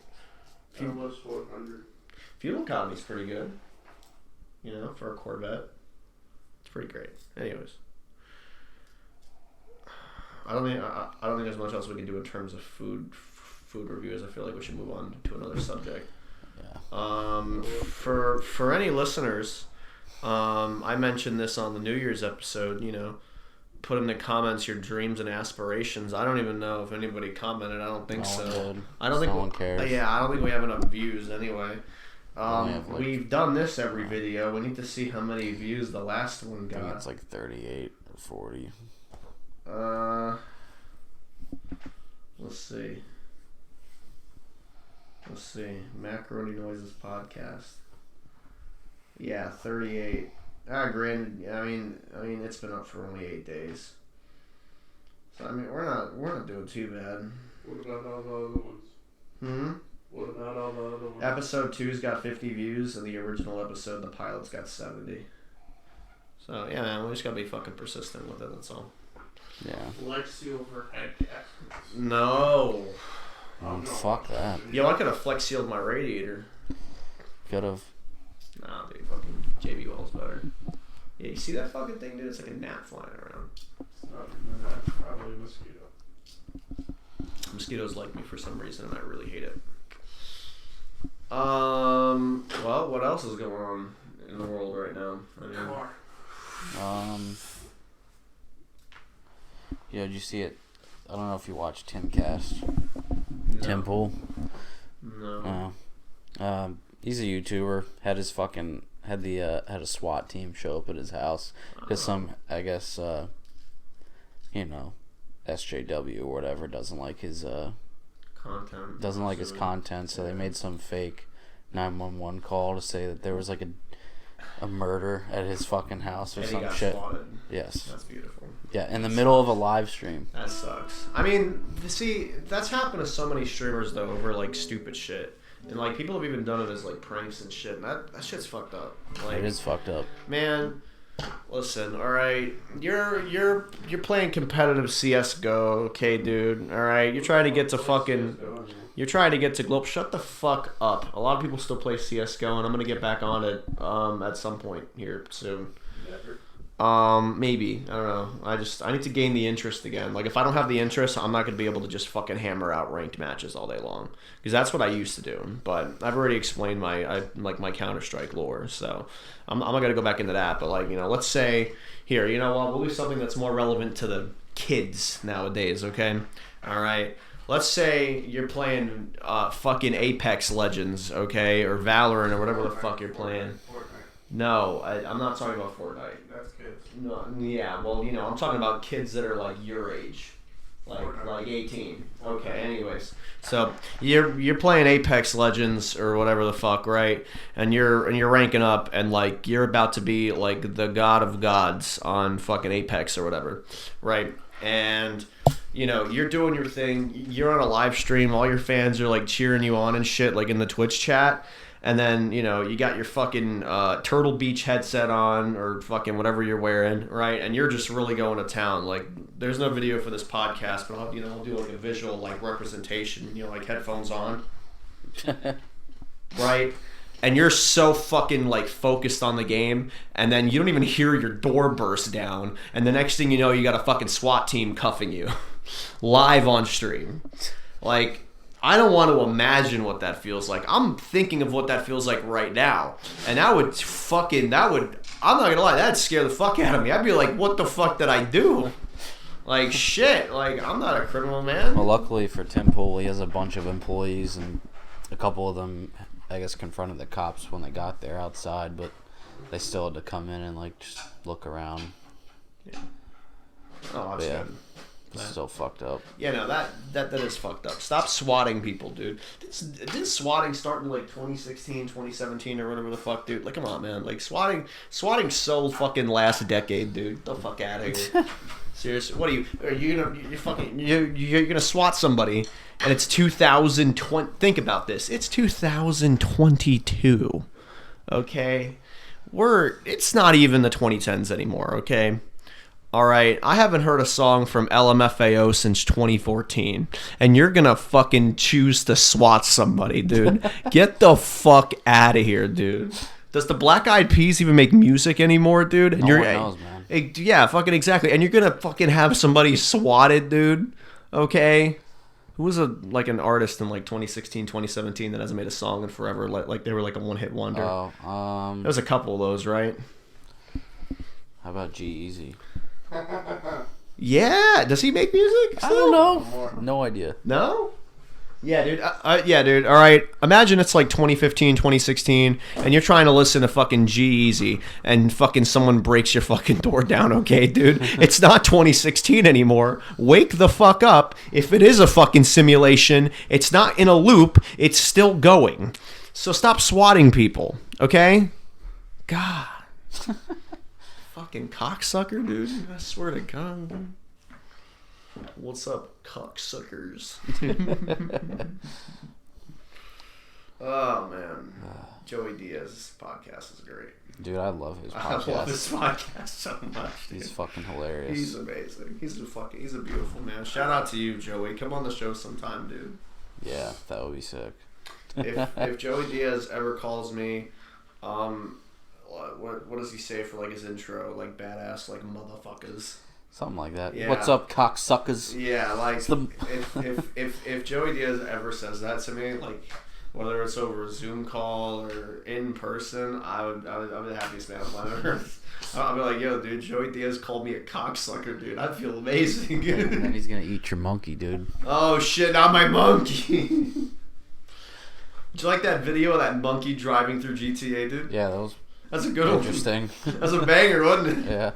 That was 400. Fuel economy's pretty good. You know, for a Corvette, it's pretty great. Anyways, I don't think there's much else we can do in terms of food reviews. I feel like we should move on to another subject. Yeah. For any listeners, I mentioned this on the New Year's episode. You know, put in the comments your dreams and aspirations. I don't even know if anybody commented. I don't think so. I don't think no one cares. Yeah, I don't think we have enough views anyway. We've done this every video. We need to see how many views the last one got. I think it's like 38 or 40. Let's see. Macaroni Noises podcast. Yeah, 38. Granted, I mean, it's been up for only 8 days. So I mean, we're not doing too bad. What about all the other ones? What about all the other ones? Episode 2's got 50 views, and the original episode, the pilot's got 70. So, yeah, man, we just gotta be fucking persistent with it, that's all. Yeah. Flex seal for head gaskets. No. Oh, fuck that. Yo, I could have flex sealed my radiator. Could have. Nah, dude, fucking JB Well's better. Yeah, you see that fucking thing, dude? It's like a gnat flying around. It's not even that. Probably a mosquito. Mosquitoes like me for some reason, and I really hate it. Well, what else is going on in the world right now? Yeah, did you see it? I don't know if you watched Timcast. No. Tim Pool. No. He's a YouTuber. Had a SWAT team show up at his house because some, I guess, SJW or whatever doesn't like his Content. Doesn't like his content, so they made some fake 911 call to say that there was like a murder at his fucking house or and some he got shit. Spotted. Yes. That's beautiful. Yeah, in the middle of a live stream. That sucks. I mean, see, that's happened to so many streamers though over like stupid shit, and like people have even done it as like pranks and shit. And that shit's fucked up. Like, It is fucked up. Man, listen, all right, you're playing competitive CS:GO, okay, dude. All right, you're trying to get to global. Shut the fuck up. A lot of people still play CS:GO, and I'm gonna get back on it at some point here soon. Never. Maybe. I don't know. I need to gain the interest again. Like, if I don't have the interest, I'm not going to be able to just fucking hammer out ranked matches all day long. Because that's what I used to do. But I've already explained my Counter-Strike lore, so I'm not going to go back into that. But, like, let's say, here, you know what, we'll do something that's more relevant to the kids nowadays, okay? All right. Let's say you're playing fucking Apex Legends, okay? Or Valorant or whatever the fuck you're playing. No, I'm not talking about Fortnite. That's kids. No, yeah, well, I'm talking about kids that are like your age, like 18. Okay, anyways, so you're playing Apex Legends or whatever the fuck, right? And you're ranking up, and like you're about to be like the god of gods on fucking Apex or whatever, right? And you're doing your thing. You're on a live stream. All your fans are like cheering you on and shit, like in the Twitch chat. And then, you got your fucking Turtle Beach headset on or fucking whatever you're wearing, right? And you're just really going to town. Like, there's no video for this podcast, but I'll do like a visual like representation, like headphones on. Right? And you're so fucking like focused on the game, and then you don't even hear your door burst down, and the next thing you know, you got a fucking SWAT team cuffing you live on stream. Like, I don't want to imagine what that feels like. I'm thinking of what that feels like right now. And I'm not going to lie, that'd scare the fuck out of me. I'd be like, what the fuck did I do? Like, shit. Like, I'm not a criminal, man. Well, luckily for Tim Pool, he has a bunch of employees, and a couple of them, I guess, confronted the cops when they got there outside, but they still had to come in and, like, just look around. Yeah. Oh, that's good. It's still fucked up. Yeah, no, that is fucked up. Stop swatting people, dude. Didn't swatting start in like 2016, 2017 or whatever the fuck, dude? Like, come on, man. Like, swatting so fucking last decade, dude. Get the fuck out of here. Seriously, what are you gonna swat somebody, and it's 2020. Think about this. It's 2022. Okay, it's not even the 2010s anymore. Okay. All right, I haven't heard a song from LMFAO since 2014, and you're gonna fucking choose to swat somebody, dude. Get the fuck out of here, dude. Does the Black Eyed Peas even make music anymore, dude? And no one knows, man. Yeah, fucking exactly. And you're gonna fucking have somebody swatted, dude. Okay. Who was an artist in like 2016, 2017 that hasn't made a song in forever? Like they were like a one-hit wonder. Oh, there was a couple of those, right? How about G-Eazy? Yeah, does he make music still? I don't know. No idea. No? Yeah, dude. Yeah, dude. All right. Imagine it's like 2015, 2016, and you're trying to listen to fucking G-Eazy, and fucking someone breaks your fucking door down, okay, dude? It's not 2016 anymore. Wake the fuck up. If it is a fucking simulation, it's not in a loop. It's still going. So stop swatting people, okay? God. Fucking cocksucker, dude. I swear to God. What's up, cocksuckers? Oh, man. Joey Diaz's podcast is great. Dude, I love his podcast. I love this podcast so much, dude. He's fucking hilarious. He's amazing. He's a beautiful man. Shout out to you, Joey. Come on the show sometime, dude. Yeah, that would be sick. if Joey Diaz ever calls me, what does he say for like his intro? Like badass, like motherfuckers. Something like that. Yeah. What's up, cocksuckers? Yeah, like if Joey Diaz ever says that to me, like whether it's over a Zoom call or in person, I'm the happiest man on planet Earth. I'll be like, yo, dude, Joey Diaz called me a cocksucker, dude. I feel amazing. And then he's gonna eat your monkey, dude. Oh shit, not my monkey. Did you like that video of that monkey driving through GTA, dude? Yeah, that was That's a good interesting. one. That's a banger, wasn't it? Yeah.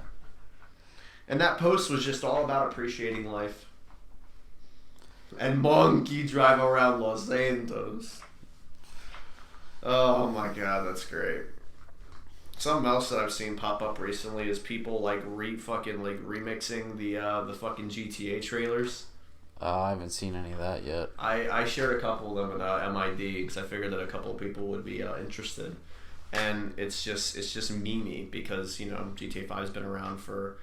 And that post was just all about appreciating life. And monkey drive around Los Santos. Oh my god, that's great. Something else that I've seen pop up recently is people like remixing the fucking GTA trailers. I haven't seen any of that yet. I shared a couple of them at MID because I figured that a couple of people would be interested. And it's just memey because, you know, GTA 5 has been around for...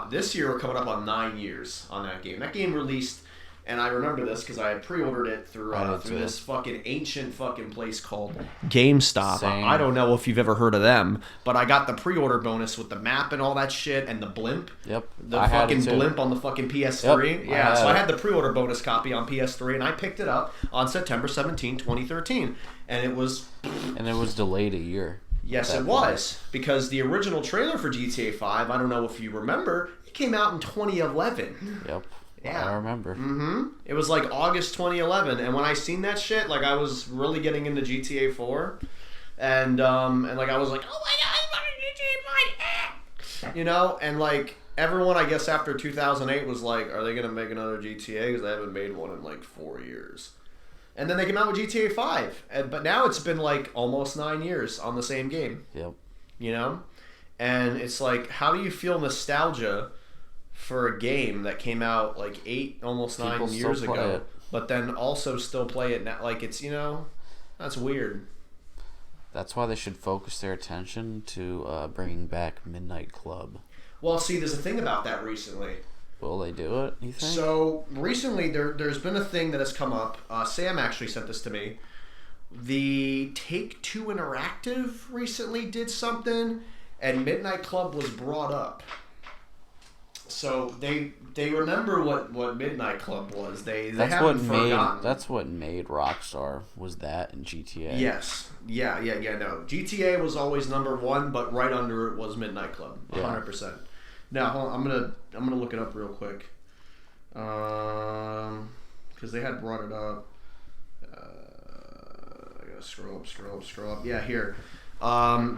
This year we're coming up on 9 years on that game. That game released, and I remember this because I had pre-ordered it through this fucking ancient fucking place called GameStop. Same. I don't know if you've ever heard of them, but I got the pre-order bonus with the map and all that shit and the blimp. Yep. The fucking blimp on the fucking PS3. Yep, yeah, so I had the pre-order bonus copy on PS3, and I picked it up on September 17, 2013. And it was delayed a year. Yes, it was. Because the original trailer for GTA 5, I don't know if you remember, it came out in 2011. Yep. Yeah. I remember. Mm-hmm. It was like August 2011. And when I seen that shit, like I was really getting into GTA 4. And like I was like, oh my god, I'm GTA 5! You know? And like everyone, I guess, after 2008 was like, are they going to make another GTA? Because they haven't made one in like 4 years. And then they came out with GTA 5. But now it's been like almost 9 years on the same game. Yep. You know? And it's like, how do you feel nostalgia for a game that came out like 9 years ago, but then also still play it now? Like, it's, you know, that's weird. That's why they should focus their attention to bringing back Midnight Club. Well, see, there's a thing about that recently. Will they do it, you think? So, recently, there's been a thing that has come up. Sam actually sent this to me. The Take-Two Interactive recently did something, and Midnight Club was brought up. So, they remember what Midnight Club was. They haven't forgotten. That's what made Rockstar, was that in GTA. Yes. Yeah, no. GTA was always number one, but right under it was Midnight Club. 100%. Now, hold on, I'm gonna look it up real quick, because they had brought it up. I gotta scroll up. Yeah, here.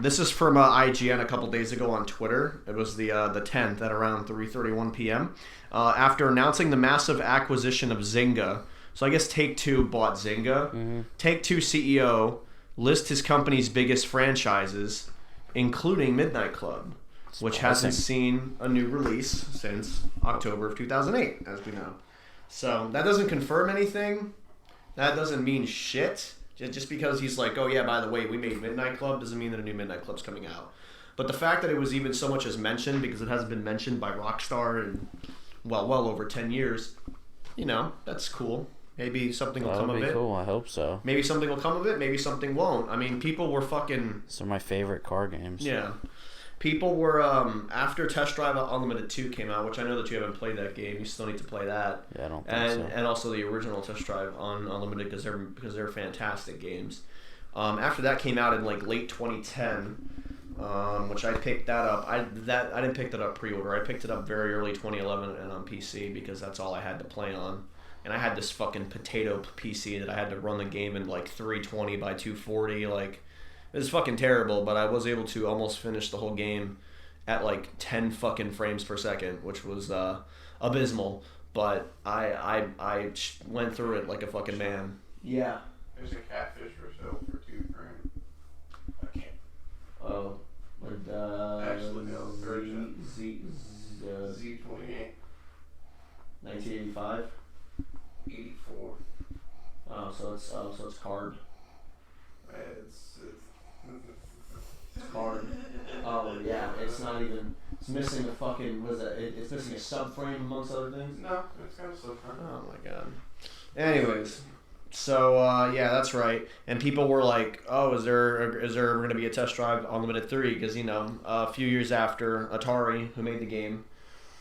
This is from IGN a couple days ago on Twitter. It was the 10th at around 3:31 p.m. After announcing the massive acquisition of Zynga. So I guess Take-Two bought Zynga. Mm-hmm. Take-Two CEO lists his company's biggest franchises, including Midnight Club, which hasn't seen a new release since October of 2008, as we know. So that doesn't confirm anything. That doesn't mean shit. Just because he's like, oh yeah, by the way, we made Midnight Club, doesn't mean that a new Midnight Club's coming out. But the fact that it was even so much as mentioned, because it hasn't been mentioned by Rockstar in, well over 10 years, you know, that's cool. Maybe something will come of it. That'll be cool, I hope so. Maybe something will come of it, maybe something won't. I mean, people were fucking... Some of my favorite car games. Yeah. People were, after Test Drive Unlimited 2 came out, which I know that you haven't played that game, you still need to play that. Yeah, I don't think so. And also the original Test Drive on Unlimited, because they're fantastic games. After that came out in like late 2010, which I picked that up. I didn't pick that up pre-order. I picked it up very early 2011 and on PC because that's all I had to play on. And I had this fucking potato PC that I had to run the game in like 320 by 240, like... It was fucking terrible, but I was able to almost finish the whole game at like 10 fucking frames per second, which was abysmal. But I went through it like a fucking man. Yeah. There's a catfish for sale for $2,000. Okay. Oh. Actually, no. Version Z28. 1985. 84. Oh, so it's card. It's card. Oh yeah, it's not even. It's missing a fucking. What is that? It's missing a subframe amongst other things. No, it's got a subframe. Oh my god. Anyways, So yeah, that's right. And people were like, "Oh, is there going to be a test drive Unlimited 3?" Because a few years after Atari, who made the game,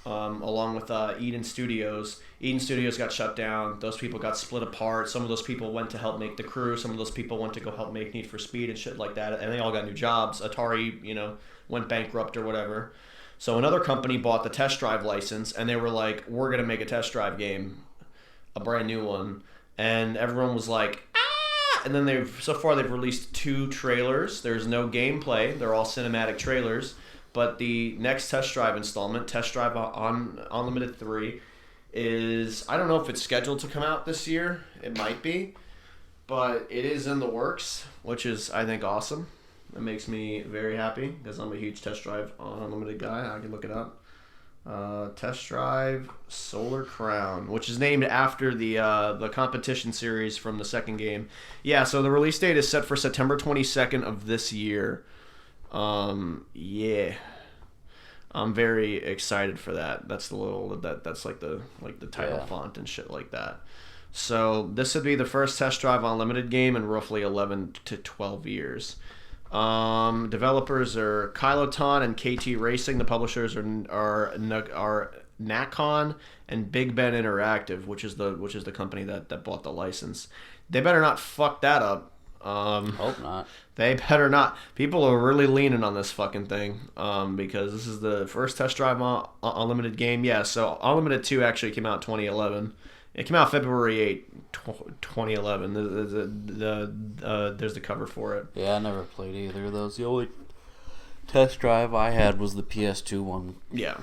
along with Eden Studios got shut down. Those people got split apart. Some of those people went to help make The Crew. Some of those people went to go help make Need for Speed and shit like that. And they all got new jobs. Atari, went bankrupt or whatever. So another company bought the test drive license, and they were like, "We're gonna make a test drive game, a brand new one." And everyone was like, "Ah!" And then they've released 2 trailers. There's no gameplay. They're all cinematic trailers. But the next test drive installment, Test Drive on Unlimited 3, I don't know if it's scheduled to come out this year. It might be. But it is in the works, which is, I think, awesome. It makes me very happy because I'm a huge Test Drive on Unlimited guy. I can look it up. Test Drive Solar Crown, which is named after the competition series from the second game. Yeah, so the release date is set for September 22nd of this year. Yeah, I'm very excited for that. That's that's like the title font and shit like that. So this would be the first Test Drive Unlimited game in roughly 11 to 12 years. Developers are Kyloton and KT Racing. The publishers are Nacon and Big Ben Interactive, which is the company that bought the license. They better not fuck that up. Hope not. They better not. People are really leaning on this fucking thing because this is the first Test Drive Unlimited game. Yeah, so Unlimited 2 actually came out in 2011. It came out February 8, 2011. There's the cover for it. Yeah, I never played either of those. The only test drive I had was the PS2 one. Yeah.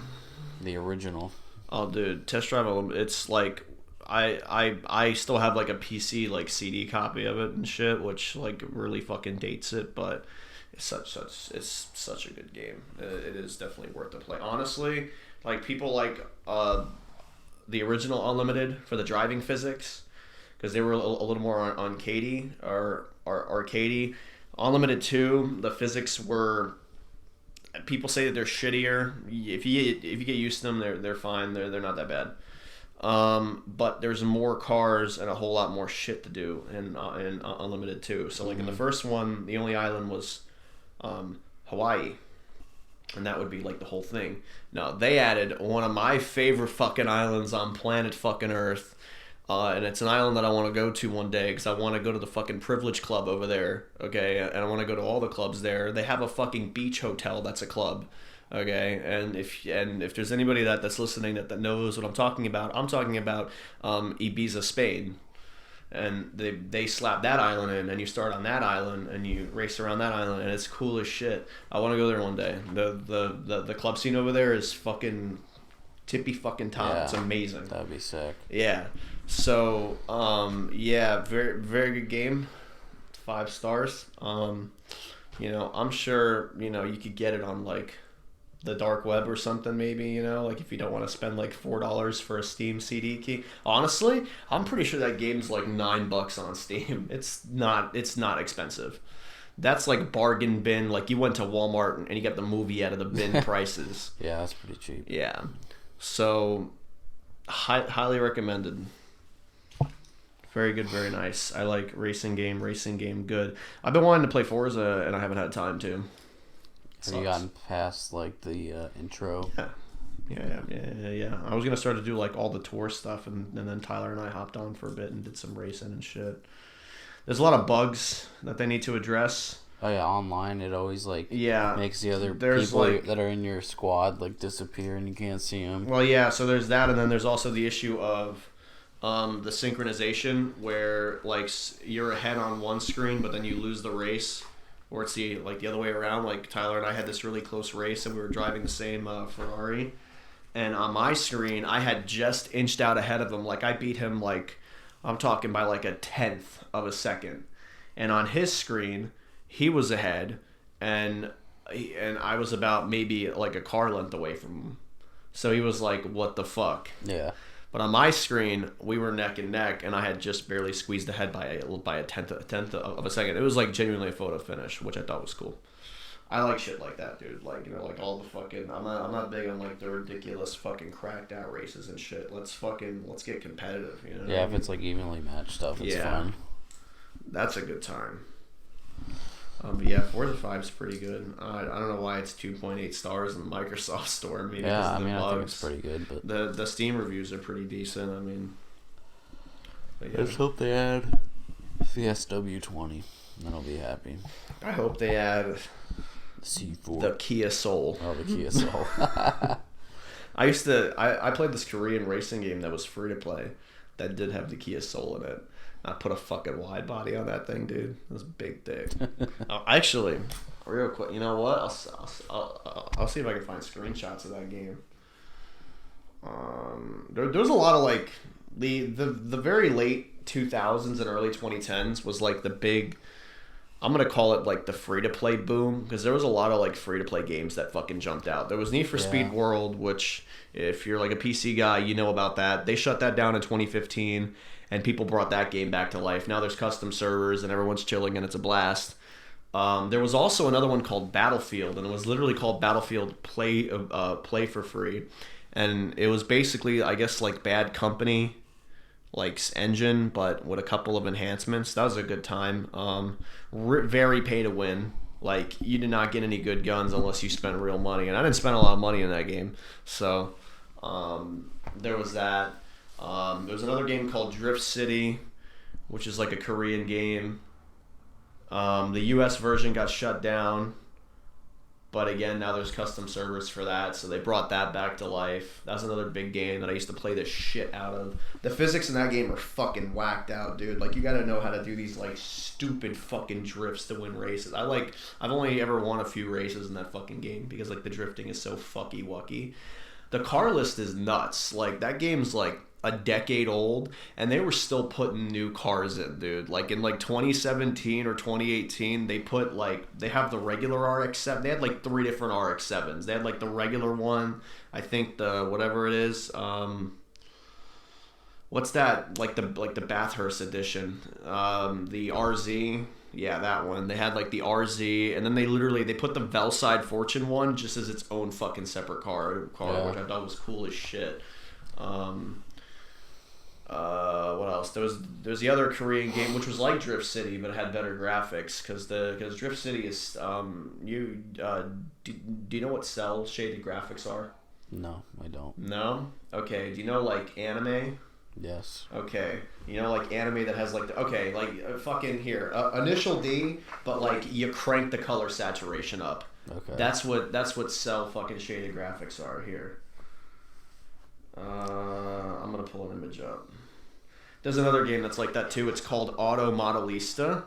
The original. Oh, dude. Test Drive, it's like... I still have like a PC like CD copy of it and shit, which like really fucking dates it, but it's such a good game. It is definitely worth the play. Honestly, like people like the original Unlimited for the driving physics, because they were a little more arcadey or arcadey. Unlimited 2, the physics were. People say that they're shittier. If you get used to them, they're fine. They're not that bad. But there's more cars and a whole lot more shit to do in Unlimited 2. So like in the first one, the only island was Hawaii, and that would be like the whole thing. No, they added one of my favorite fucking islands on planet fucking Earth, and it's an island that I want to go to one day because I want to go to the fucking Privilege Club over there. Okay, and I want to go to all the clubs there. They have a fucking beach hotel that's a club. Okay, and if there's anybody that's listening that knows what I'm talking about Ibiza, Spain, and they slap that island in, and you start on that island, and you race around that island, and it's cool as shit. I want to go there one day. The club scene over there is fucking tippy fucking top. Yeah, it's amazing. That'd be sick. Yeah. So yeah, very very good game. 5 stars. I'm sure you could get it on like the dark web or something, maybe, like if you don't want to spend like $4 for a Steam CD key. Honestly, I'm pretty sure that game's like $9 on Steam. It's not expensive. That's like bargain bin, like you went to Walmart and you got the movie out of the bin prices. Yeah, that's pretty cheap. Yeah. So highly recommended. Very good, very nice. I like racing game good. I've been wanting to play Forza and I haven't had time to. Have you gotten past like the intro? Yeah. I was gonna start to do like all the tour stuff, and then Tyler and I hopped on for a bit and did some racing and shit. There's a lot of bugs that they need to address. Oh yeah, online it always makes the other there's people that are in your squad like disappear and you can't see them. Well, yeah. So there's that, and then there's also the issue of the synchronization where like you're ahead on one screen, but then you lose the race. Or it's the other way around. Like Tyler and I had this really close race, and we were driving the same Ferrari. And on my screen, I had just inched out ahead of him. Like I beat him I'm talking by like 1/10 of a second. And on his screen, he was ahead, and I was about maybe like a car length away from him. So he was like, "What the fuck?" Yeah. But on my screen, we were neck and neck, and I had just barely squeezed ahead by a tenth of a second. It was like genuinely a photo finish, which I thought was cool. I like shit like that, dude. Like, you know, like all the fucking. I'm not big on like the ridiculous fucking cracked out races and shit. Let's get competitive. You know. Yeah, if it's like evenly matched stuff, it's fun. That's a good time. But yeah, Forza 5's pretty good. I don't know why it's 2.8 stars in the Microsoft Store. Maybe because of the bugs. I think it's pretty good. But the Steam reviews are pretty decent. I mean, yeah. I just hope they add the SW20. Then I'll be happy. I hope they add C4. The Kia Soul. Oh, the Kia Soul. I played this Korean racing game that was free to play that did have the Kia Soul in it. I put a fucking wide body on that thing, dude. It was big dick. Actually, real quick, you know what? I'll see if I can find screenshots of that game. There's a lot of like the very late 2000s and early 2010s was like the big. I'm gonna call it like the free to play boom because there was a lot of like free to play games that fucking jumped out. There was Need for Speed World, which if you're like a PC guy, you know about that. They shut that down in 2015. And people brought that game back to life. Now there's custom servers and everyone's chilling and it's a blast. There was also another one called Battlefield, and it was literally called Battlefield Play for Free. And it was basically, I guess, like Bad Company, like engine, but with a couple of enhancements. That was a good time. Very pay to win. Like, you did not get any good guns unless you spent real money. And I didn't spend a lot of money in that game. So there was that. There's another game called Drift City, which is like a Korean game. The US version got shut down, but again, now there's custom servers for that, so they brought that back to life. That's another big game that I used to play the shit out of. The physics in that game are fucking whacked out, dude. Like, you gotta know how to do these like stupid fucking drifts to win races. I've only ever won a few races in that fucking game because like the drifting is so fucky wucky. The car list is nuts. Like, that game's like a decade old, and they were still putting new cars in, dude. Like in like 2017 or 2018, they have the regular RX-7. They had like 3 different RX-7s. They had like the regular one, I think the whatever it is. What's that? Like the Bathurst edition. The RZ. Yeah, that one. They had like the RZ, and then they put the Velside Fortune one just as its own fucking separate car, which I thought was cool as shit. What else? There's the other Korean game which was like Drift City but it had better graphics because Drift City is do you know what cell shaded graphics are? No, I don't. No? Okay. Do you know like anime? Yes. Okay. You know like anime that has like fucking here Initial D, but like you crank the color saturation up. Okay. That's what cell fucking shaded graphics are here. I'm gonna pull an image up. There's another game that's like that too. It's called Auto Modelista,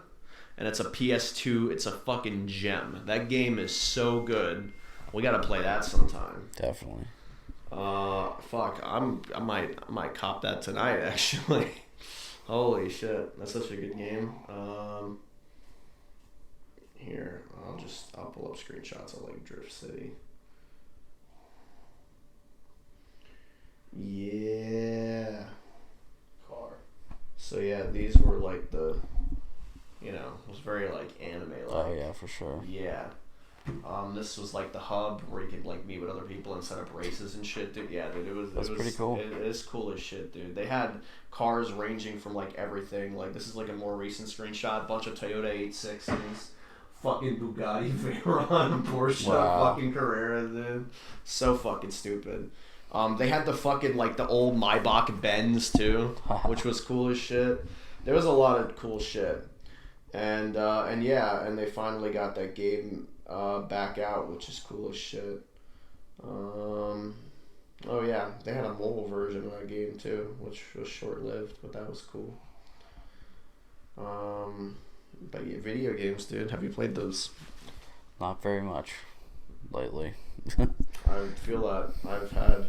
and it's a PS2. It's a fucking gem. That game is so good. We gotta play that sometime. Definitely. Fuck. I might cop that tonight. Actually. Holy shit, that's such a good game. Here, I'll pull up screenshots of like Drift City. Yeah. Car. So yeah, these were like the, it was very like anime like. Oh yeah, for sure. Yeah. This was like the hub where you could like meet with other people and set up races and shit, dude. Yeah, dude, That's pretty cool. It is cool as shit, dude. They had cars ranging from like everything. Like this is like a more recent screenshot. Bunch of Toyota 86s, fucking Bugatti Veyron, Porsche, fucking Carrera, dude. So fucking stupid. They had the fucking like the old Maybach Benz too, which was cool as shit. There was a lot of cool shit, and they finally got that game back out, which is cool as shit. Oh yeah, they had a mobile version of that game too, which was short lived, but that was cool. But yeah, video games, dude. Have you played those? Not very much lately. I feel that I've had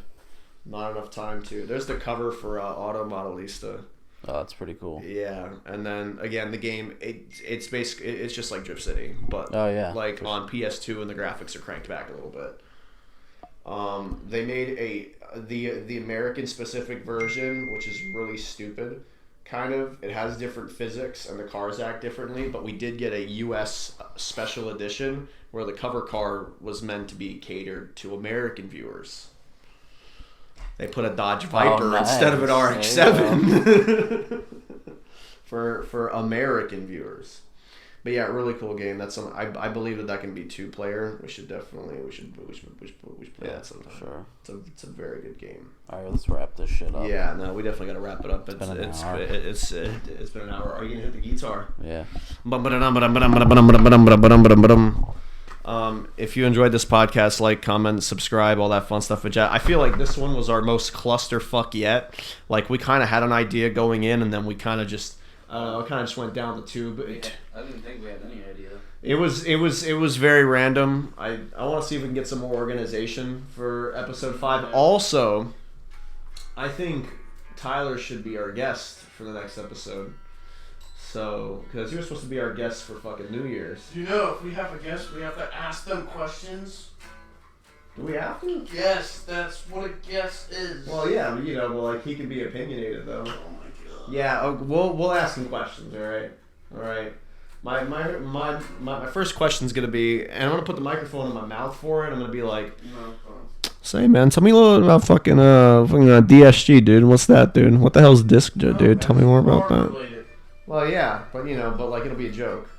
not enough time to. There's the cover for Auto Modelista. Oh, that's pretty cool. Yeah, and then again, the game it's basically it's just like Drift City, but like on PS2, and the graphics are cranked back a little bit. They made the American specific version, which is really stupid kind of. It has different physics, and the cars act differently. But we did get a U.S. special edition where the cover car was meant to be catered to American viewers. They put a Dodge Viper instead of an RX-7 for American viewers. But yeah, really cool game. That's some. I believe that can be 2-player. We should play that sometime. Sure. It's a very good game. All right, let's wrap this shit up. Yeah, no, we definitely got to wrap it up. It's been an hour. Are you gonna hit the guitar? Yeah. If you enjoyed this podcast, like, comment, subscribe, all that fun stuff. I feel like this one was our most clusterfuck yet. Like, we kind of had an idea going in, and then we kind of just. It kind of just went down the tube. I didn't think we had any idea. It was very random. I want to see if we can get some more organization for episode 5. Yeah. Also, I think Tyler should be our guest for the next episode. So, because you're supposed to be our guest for fucking New Year's. You know, if we have a guest, we have to ask them questions. Do we have to? Yes, that's what a guest is. Well, yeah, like he can be opinionated though. Oh my god. Yeah, we'll ask some questions. All right. My first question's gonna be, and I'm gonna put the microphone in my mouth for it. I'm gonna be like, say, man, tell me a little about fucking DSG, dude. What's that, dude? What the hell's disc, dude? Tell me more about that. Related. Well, yeah, but like it'll be a joke.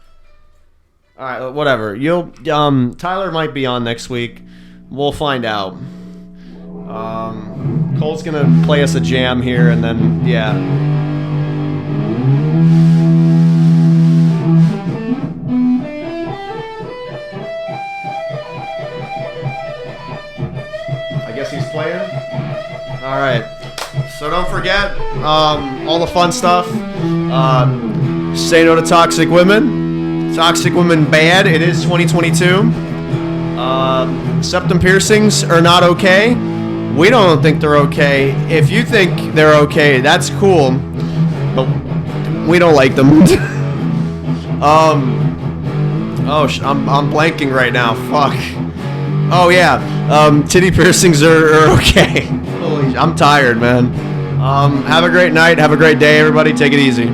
All right, whatever. Tyler might be on next week. We'll find out. Cole's gonna play us a jam here, and then yeah. He's playing. All right. So don't forget all the fun stuff. Say no to toxic women. Toxic women bad. It is 2022. Septum piercings are not okay. We don't think they're okay. If you think they're okay, that's cool. But we don't like them. I'm blanking right now. Fuck. Oh yeah, titty piercings are okay. Holy, I'm tired, man. Have a great night. Have a great day, everybody. Take it easy.